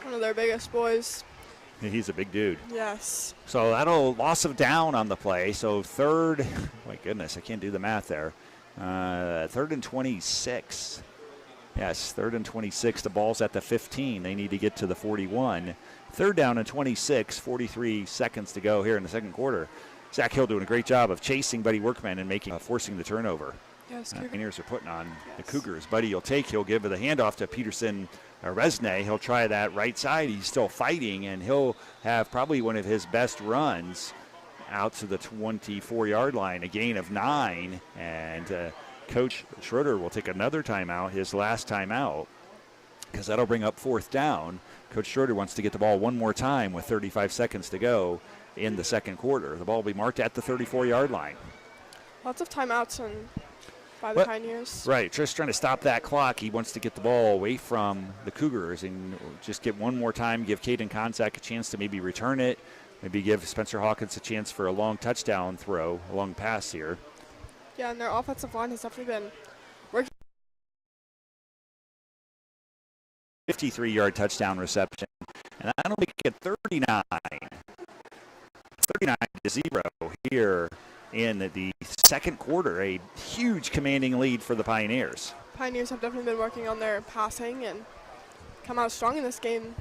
Speaker 1: One of their biggest boys.
Speaker 2: He's a big dude.
Speaker 1: Yes.
Speaker 2: So that'll loss of down on the play. So 3rd, my goodness, I can't do the math there. 3rd and 26. Yes, 3rd and 26. The ball's at the 15. They need to get to the 41. 3rd down and 26, 43 seconds to go here in the second quarter. Zach Hill doing a great job of chasing Buddy Workman and forcing the turnover.
Speaker 1: Yes,
Speaker 2: Pioneers are putting on the Cougars. Buddy he'll give the handoff to Peterson Resne. He'll try that right side. He's still fighting, and he'll have probably one of his best runs out to the 24-yard line, a gain of 9. And Coach Schroeder will take another timeout, his last timeout, because that'll bring up 4th down. Coach Schroeder wants to get the ball one more time with 35 seconds to go in the second quarter. The ball will be marked at the 34-yard line.
Speaker 1: Lots of timeouts by the Pioneers.
Speaker 2: Right, just trying to stop that clock. He wants to get the ball away from the Cougars and just get one more time, give Caden Konzak a chance to maybe return it maybe give Spencer Hawkins a chance for a long touchdown throw, a long pass here.
Speaker 1: Yeah, and their offensive line has definitely been working.
Speaker 2: 53-yard touchdown reception. And that'll make it 39 to 0 here in the second quarter. A huge commanding lead for the Pioneers.
Speaker 1: Pioneers have definitely been working on their passing and come out strong in this game.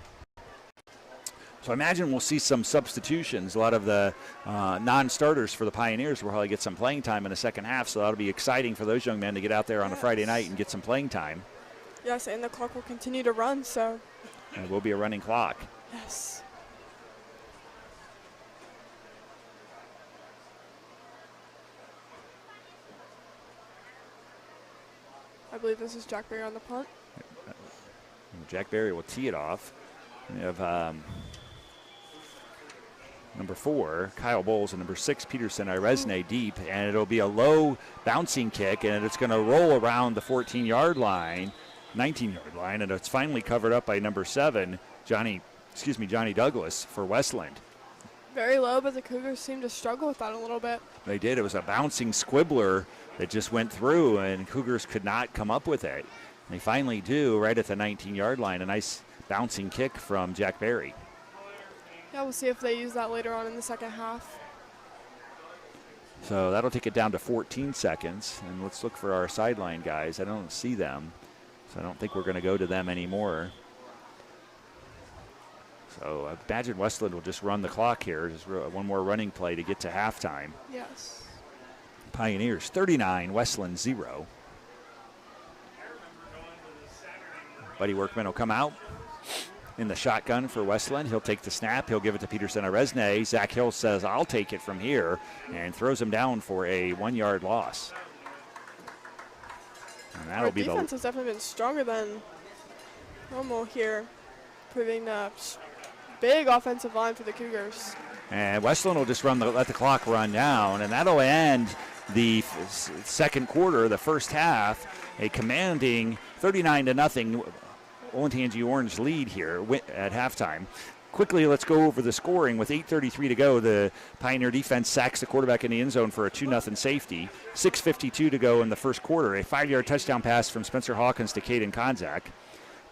Speaker 2: So I imagine we'll see some substitutions. A lot of the non-starters for the Pioneers will probably get some playing time in the second half, so that'll be exciting for those young men to get out there on a Friday night and get some playing time.
Speaker 1: Yes, and the clock will continue to run, so.
Speaker 2: And it will be a running clock.
Speaker 1: Yes. I believe this is Jack Berry on the punt.
Speaker 2: Jack Berry will tee it off. We have number 4, Kyle Bowles, and number 6, Peterson Iresne deep, and it'll be a low bouncing kick, and it's going to roll around the 14-yard line, 19-yard line, and it's finally covered up by number 7, Johnny Douglas for Westland.
Speaker 1: Very low, but the Cougars seem to struggle with that a little bit.
Speaker 2: They did. It was a bouncing squibbler that just went through, and Cougars could not come up with it. And they finally do right at the 19-yard line. A nice bouncing kick from Jack Berry.
Speaker 1: Yeah, we'll see if they use that later on in the second half.
Speaker 2: So that'll take it down to 14 seconds. And let's look for our sideline guys. I don't see them, so I don't think we're going to go to them anymore. So I imagine Westland will just run the clock here. Just one more running play to get to halftime.
Speaker 1: Yes.
Speaker 2: Pioneers 39, Westland 0. Buddy Workman will come out in the shotgun for Westland. He'll take the snap. He'll give it to Peterson Iresne. Zach Hill says, I'll take it from here, and throws him down for a 1-yard loss. And that'll be the
Speaker 1: defense has definitely been stronger than normal here, proving a big offensive line for the Cougars.
Speaker 2: And Westland will just let the clock run down, and that'll end the second quarter, the first half, a commanding 39-0 Olentangy Orange lead here at halftime. Quickly, let's go over the scoring. With 8:33 to go, the Pioneer defense sacks the quarterback in the end zone for a 2-0 safety. 6:52 to go in the first quarter. A 5-yard touchdown pass from Spencer Hawkins to Caden Konzak.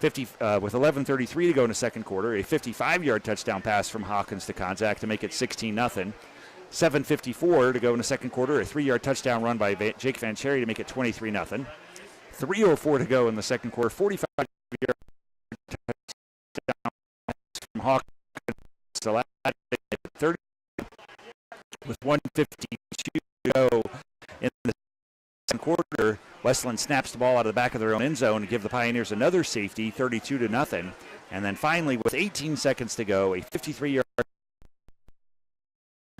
Speaker 2: With 11:33 to go in the second quarter, a 55-yard touchdown pass from Hawkins to Konzak to make it 16-0. 7:54 to go in the second quarter, a 3-yard touchdown run by Jake Van Cherry to make it 23-0. 3:04 to go in the second quarter, 45-yard touchdown from Hawkins to 30. With 1:52 to go in the second quarter, Westland snaps the ball out of the back of their own end zone to give the Pioneers another safety, 32-0. And then finally, with 18 seconds to go, a 53-yard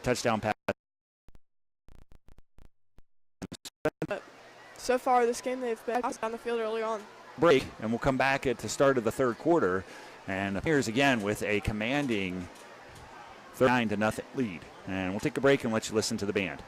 Speaker 2: touchdown pass.
Speaker 1: So far this game, they've been down the field early on.
Speaker 2: Break, and we'll come back at the start of the third quarter. And here's again with a commanding 39-0 lead. And we'll take a break and let you listen to the band.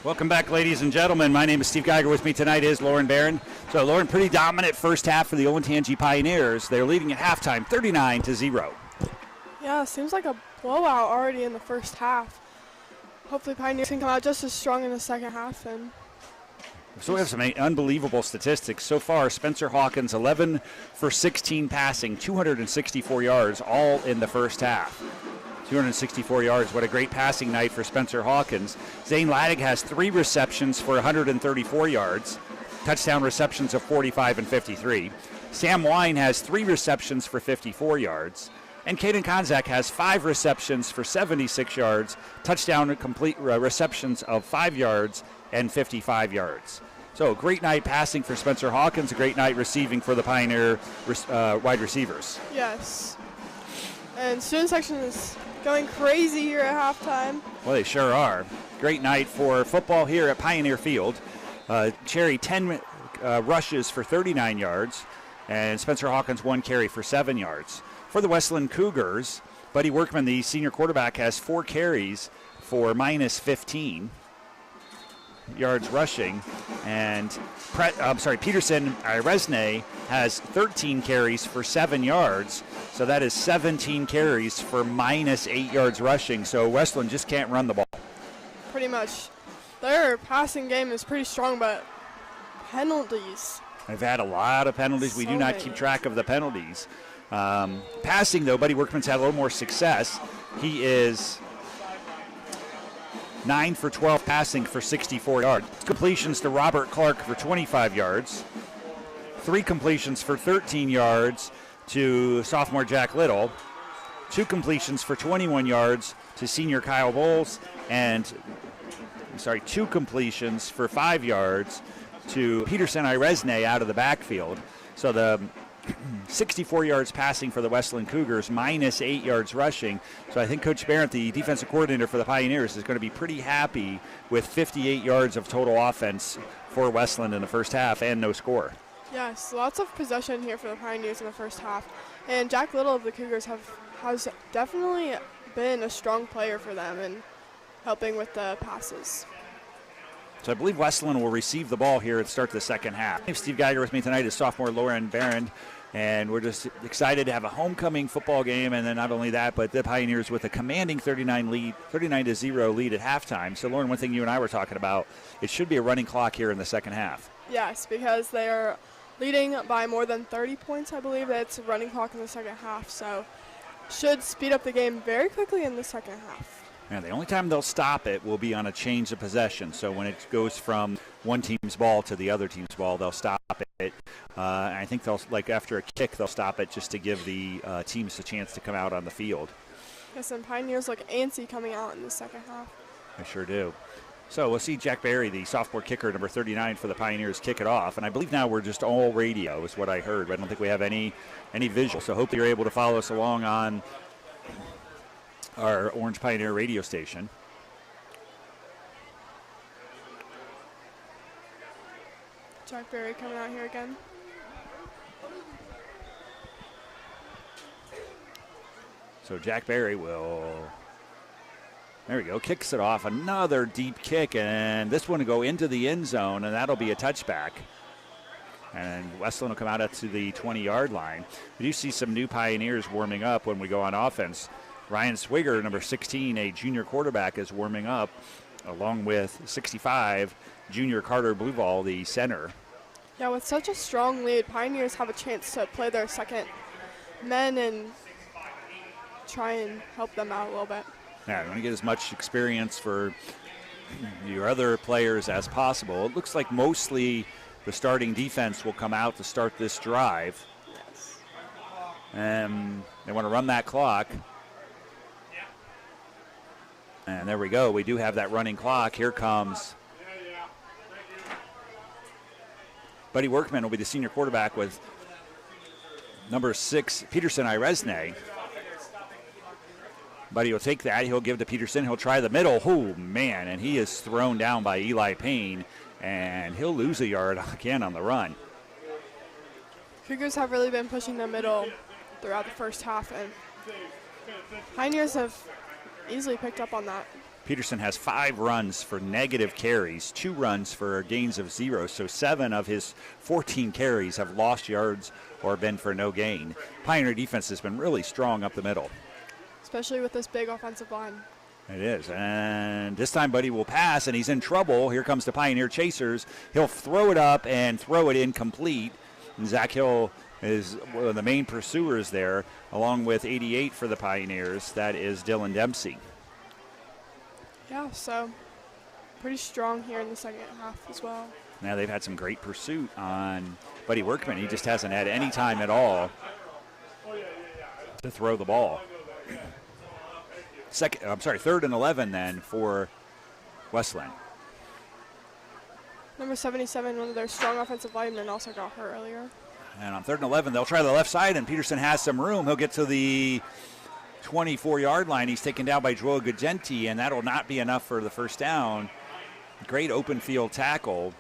Speaker 2: Welcome back, ladies and gentlemen. My name is Steve Geiger. With me tonight is Lauren Barron. So, Lauren, pretty dominant first half for the Olentangy Pioneers. They're leading at halftime, 39-0.
Speaker 1: Yeah, seems like a blowout already in the first half. Hopefully Pioneers can come out just as strong in the second half. And
Speaker 2: so we have some unbelievable statistics. So far, Spencer Hawkins, 11 for 16 passing, 264 yards, all in the first half. 264 yards. What a great passing night for Spencer Hawkins. Zane Laddig has 3 receptions for 134 yards. Touchdown receptions of 45 and 53. Sam Wine has 3 receptions for 54 yards. And Caden Konzak has 5 receptions for 76 yards. Touchdown complete receptions of 5 yards and 55 yards. So a great night passing for Spencer Hawkins. A great night receiving for the Pioneer wide receivers.
Speaker 1: yes. And student section is going crazy here at halftime.
Speaker 2: Well, they sure are. Great night for football here at Pioneer Field. Cherry, 10 rushes for 39 yards, and Spencer Hawkins 1 carry for 7 yards. For the Westland Cougars, Buddy Workman, the senior quarterback, has 4 carries for minus 15 yards rushing, and Peterson Iresne has 13 carries for 7 yards. So that is 17 carries for minus 8 yards rushing. So Westland just can't run the ball.
Speaker 1: Pretty much. Their passing game is pretty strong, but penalties.
Speaker 2: They've had a lot of penalties. We do not keep track of the penalties. Passing, though, Buddy Workman's had a little more success. He is 9 for 12 passing for 64 yards. Completions to Robert Clark for 25 yards. 3 completions for 13 yards to sophomore Jack Little. 2 completions for 21 yards to senior Kyle Bowles. And, 2 completions for 5 yards to Peterson Iresne out of the backfield. So the 64 yards passing for the Westland Cougars, minus 8 yards rushing. So I think Coach Barrett, the defensive coordinator for the Pioneers, is going to be pretty happy with 58 yards of total offense for Westland in the first half and no score.
Speaker 1: Yes, lots of possession here for the Pioneers in the first half. And Jack Little of the Cougars has definitely been a strong player for them and helping with the passes.
Speaker 2: So I believe Westland will receive the ball here at the start of the second half. Steve Geiger with me tonight is sophomore Lauren Barron, and we're just excited to have a homecoming football game, and then not only that, but the Pioneers with a commanding 39-0 lead at halftime. So Lauren, one thing you and I were talking about, it should be a running clock here in the second half.
Speaker 1: Yes, because they are leading by more than 30 points, I believe. That's a running clock in the second half, so should speed up the game very quickly in the second half.
Speaker 2: And the only time they'll stop it will be on a change of possession. So when it goes from one team's ball to the other team's ball, they'll stop it. And I think they'll, like after a kick, they'll stop it just to give the teams a chance to come out on the field.
Speaker 1: Yes, and Pioneers look antsy coming out in the second half.
Speaker 2: I sure do. So we'll see Jack Berry, the sophomore kicker, number 39 for the Pioneers, kick it off. And I believe now we're just all radio is what I heard. I don't think we have any visual. So hope you're able to follow us along on our Orange Pioneer radio station.
Speaker 1: Jack Berry coming out here again.
Speaker 2: So Jack Berry will, there we go, kicks it off. Another deep kick, and this one will go into the end zone, and that'll be a touchback. And Westland will come out to the 20-yard line. We do see some new Pioneers warming up when we go on offense. Ryan Swigger, number 16, a junior quarterback, is warming up, along with 65, junior Carter Bluevall, the center.
Speaker 1: Yeah, with such a strong lead, Pioneers have a chance to play their second men and try and help them out a little bit.
Speaker 2: Yeah, you want to get as much experience for your other players as possible. It looks like mostly the starting defense will come out to start this drive.
Speaker 1: Yes.
Speaker 2: And they want to run that clock. And there we go. We do have that running clock. Here comes Buddy Workman will be the senior quarterback with number 6, Peterson Iresne. Buddy will take that. He'll give to Peterson. He'll try the middle. Oh, man, and he is thrown down by Eli Payne, and he'll lose a yard again on the run.
Speaker 1: Cougars have really been pushing the middle throughout the first half, and Pioneers have easily picked up on that.
Speaker 2: Peterson has 5 runs for negative carries, 2 runs for gains of 0. So 7 of his 14 carries have lost yards or been for no gain. Pioneer defense has been really strong up the middle.
Speaker 1: Especially with this big offensive line.
Speaker 2: It is. And this time Buddy will pass, and he's in trouble. Here comes the Pioneer Chasers. He'll throw it up and throw it incomplete. And Zach Hill is one of the main pursuers there, along with 88 for the Pioneers. That is Dylan Dempsey.
Speaker 1: Yeah, so pretty strong here in the second half as well.
Speaker 2: Now they've had some great pursuit on Buddy Workman. He just hasn't had any time at all to throw the ball. Third and 11 then for Westland.
Speaker 1: Number 77, one of their strong offensive linemen, also got hurt earlier.
Speaker 2: And on 3rd and 11, they'll try the left side, and Peterson has some room. He'll get to the 24-yard line. He's taken down by Joel Gugenti, and that'll not be enough for the first down. Great open field tackle.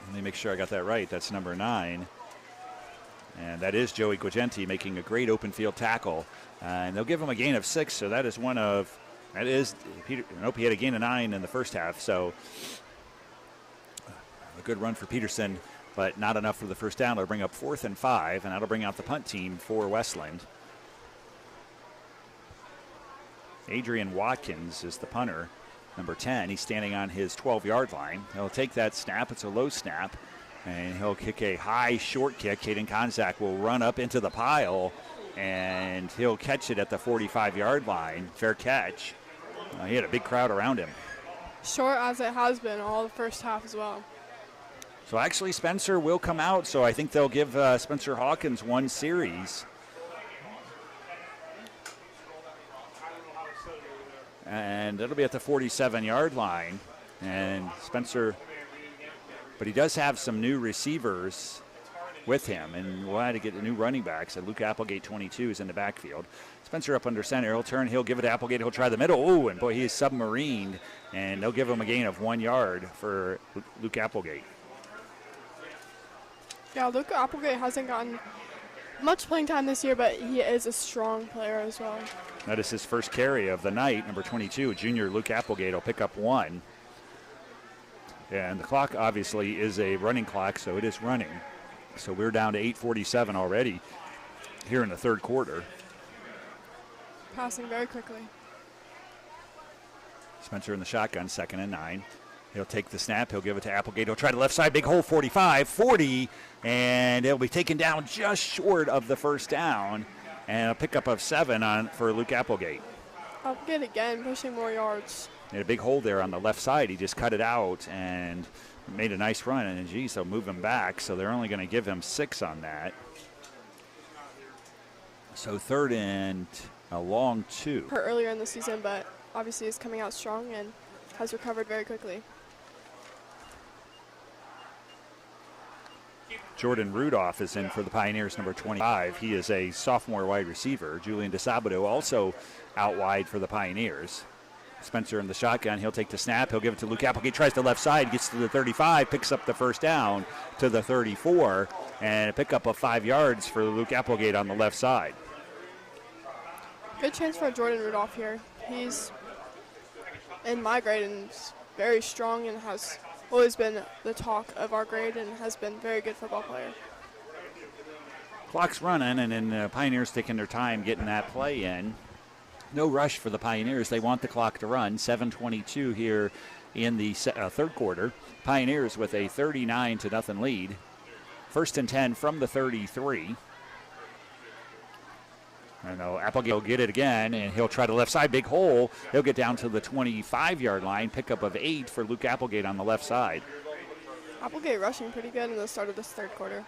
Speaker 2: Let me make sure I got that right. That's number 9. And that is Joey Gugenti making a great open field tackle. And they'll give him a gain of 6, so that is he had a gain of 9 in the first half. So a good run for Peterson, but not enough for the first down. They'll bring up 4th and 5, and that'll bring out the punt team for Westland. Adrian Watkins is the punter, number 10. He's standing on his 12-yard line. He'll take that snap. It's a low snap, and he'll kick a high short kick. Caden Konzak will run up into the pile, and he'll catch it at the 45-yard line. Fair catch. He had a big crowd around him.
Speaker 1: Short as it has been all the first half as well.
Speaker 2: So actually Spencer will come out, so I think they'll give Spencer Hawkins 1 series. And it'll be at the 47-yard line. And Spencer, but he does have some new receivers with him, and we'll have to get the new running backs. And Luke Applegate, 22, is in the backfield. Spencer up under center. He'll turn. He'll give it to Applegate. He'll try the middle. Oh, and boy, he is submarined. And they'll give him a gain of 1 yard for Luke Applegate.
Speaker 1: Yeah, Luke Applegate hasn't gotten much playing time this year, but he is a strong player as well.
Speaker 2: That is his first carry of the night. Number 22, junior Luke Applegate will pick up 1. And the clock obviously is a running clock, so it is running. So we're down to 8:47 already here in the third quarter.
Speaker 1: Passing very quickly.
Speaker 2: Spencer in the shotgun, 2nd and 9. He'll take the snap. He'll give it to Applegate. He'll try the left side, big hole, 45, 40, and it'll be taken down just short of the first down. And a pickup of 7 for Luke Applegate.
Speaker 1: Applegate again, pushing more yards.
Speaker 2: He had a big hole there on the left side. He just cut it out and made a nice run. And geez, they'll move him back. So they're only going to give him 6 on that. So 3rd and a long 2.
Speaker 1: Hurt earlier in the season, but obviously is coming out strong and has recovered very quickly.
Speaker 2: Jordan Rudolph is in for the Pioneers, number 25. He is a sophomore wide receiver. Julian DeSabato also out wide for the Pioneers. Spencer in the shotgun. He'll take the snap. He'll give it to Luke Applegate. Tries the left side. Gets to the 35. Picks up the first down to the 34. And a pickup of 5 yards for Luke Applegate on the left side.
Speaker 1: Good chance for Jordan Rudolph here. He's in my grade and is very strong and has always been the talk of our grade and has been a very good football player.
Speaker 2: Clock's running, and then Pioneers taking their time getting that play in. No rush for the Pioneers. They want the clock to run. 7:22 here in the third quarter. Pioneers with a 39-0 lead. 1st and 10 from the 33. I know Applegate will get it again, and he'll try the left side, big hole. He'll get down to the 25-yard line. Pickup of 8 for Luke Applegate on the left side.
Speaker 1: Applegate rushing pretty good in the start of this third quarter.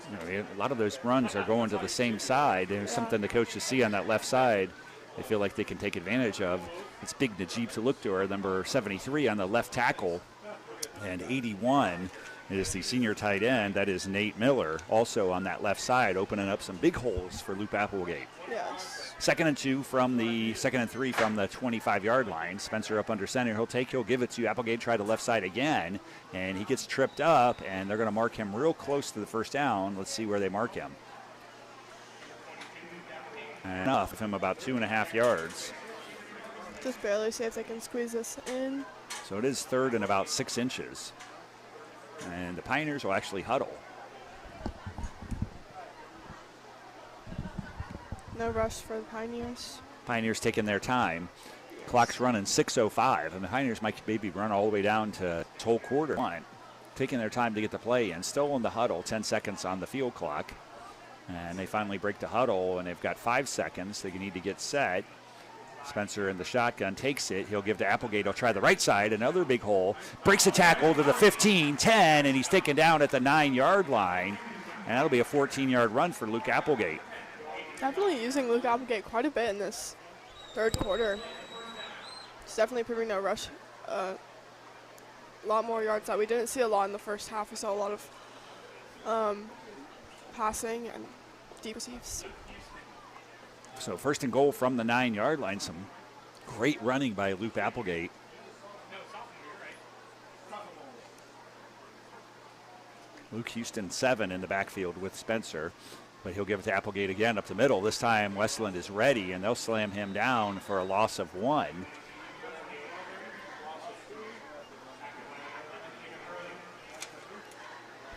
Speaker 2: You know, a lot of those runs are going to the same side. There's something the coaches see on that left side they feel like they can take advantage of. It's big Najib Salukdor, number 73 on the left tackle, and 81 is the senior tight end. That is Nate Miller, also on that left side, opening up some big holes for Luke Applegate.
Speaker 1: Yes.
Speaker 2: 2nd and 3 from the 25-yard line. Spencer up under center. He'll give it to Applegate. Try the left side again, and he gets tripped up, and they're going to mark him real close to the first down. Let's see where they mark him. And enough of him about 2.5 yards.
Speaker 1: Just barely see if they can squeeze this in.
Speaker 2: So it is 3rd and about 6 inches. And the Pioneers will actually huddle.
Speaker 1: No rush for the Pioneers.
Speaker 2: Pioneers taking their time. Clock's running 6:05, and the Pioneers might maybe run all the way down to whole quarter line. Taking their time to get the play in. Still in the huddle, 10 seconds on the field clock. And they finally break the huddle, and they've got 5 seconds. They need to get set. Spencer in the shotgun takes it. He'll give to Applegate. He'll try the right side. Another big hole. Breaks a tackle to the 15, 10, and he's taken down at the 9-yard line. And that'll be a 14-yard run for Luke Applegate.
Speaker 1: Definitely using Luke Applegate quite a bit in this 3rd quarter. It's definitely proving no rush. A lot more yards that we didn't see a lot in the first half. We saw a lot of passing and deep receives.
Speaker 2: So 1st and goal from the 9-yard line. Some great running by Luke Applegate. Luke Houston 7 in the backfield with Spencer. But he'll give it to Applegate again up the middle. This time Westland is ready, and they'll slam him down for a loss of 1.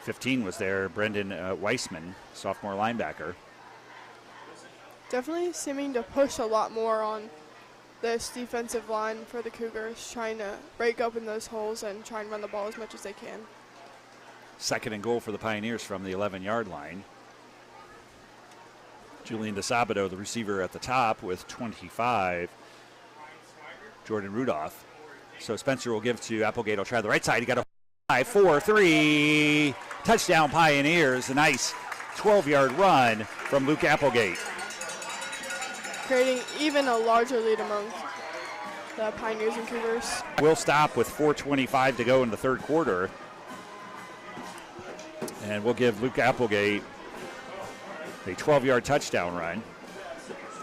Speaker 2: '15 was there, Brendan Weissman, sophomore linebacker.
Speaker 1: Definitely seeming to push a lot more on this defensive line for the Cougars, trying to break open those holes and try and run the ball as much as they can.
Speaker 2: 2nd and goal for the Pioneers from the 11-yard line. Julian DeSabato, the receiver at the top with 25. Jordan Rudolph. So Spencer will give to Applegate. He'll try the right side. He got a 5-4-3. Touchdown Pioneers. A nice 12-yard run from Luke Applegate.
Speaker 1: Creating even a larger lead among the Pioneers and Cougars.
Speaker 2: We'll stop with 4:25 to go in the 3rd quarter. And we'll give Luke Applegate a 12-yard touchdown run.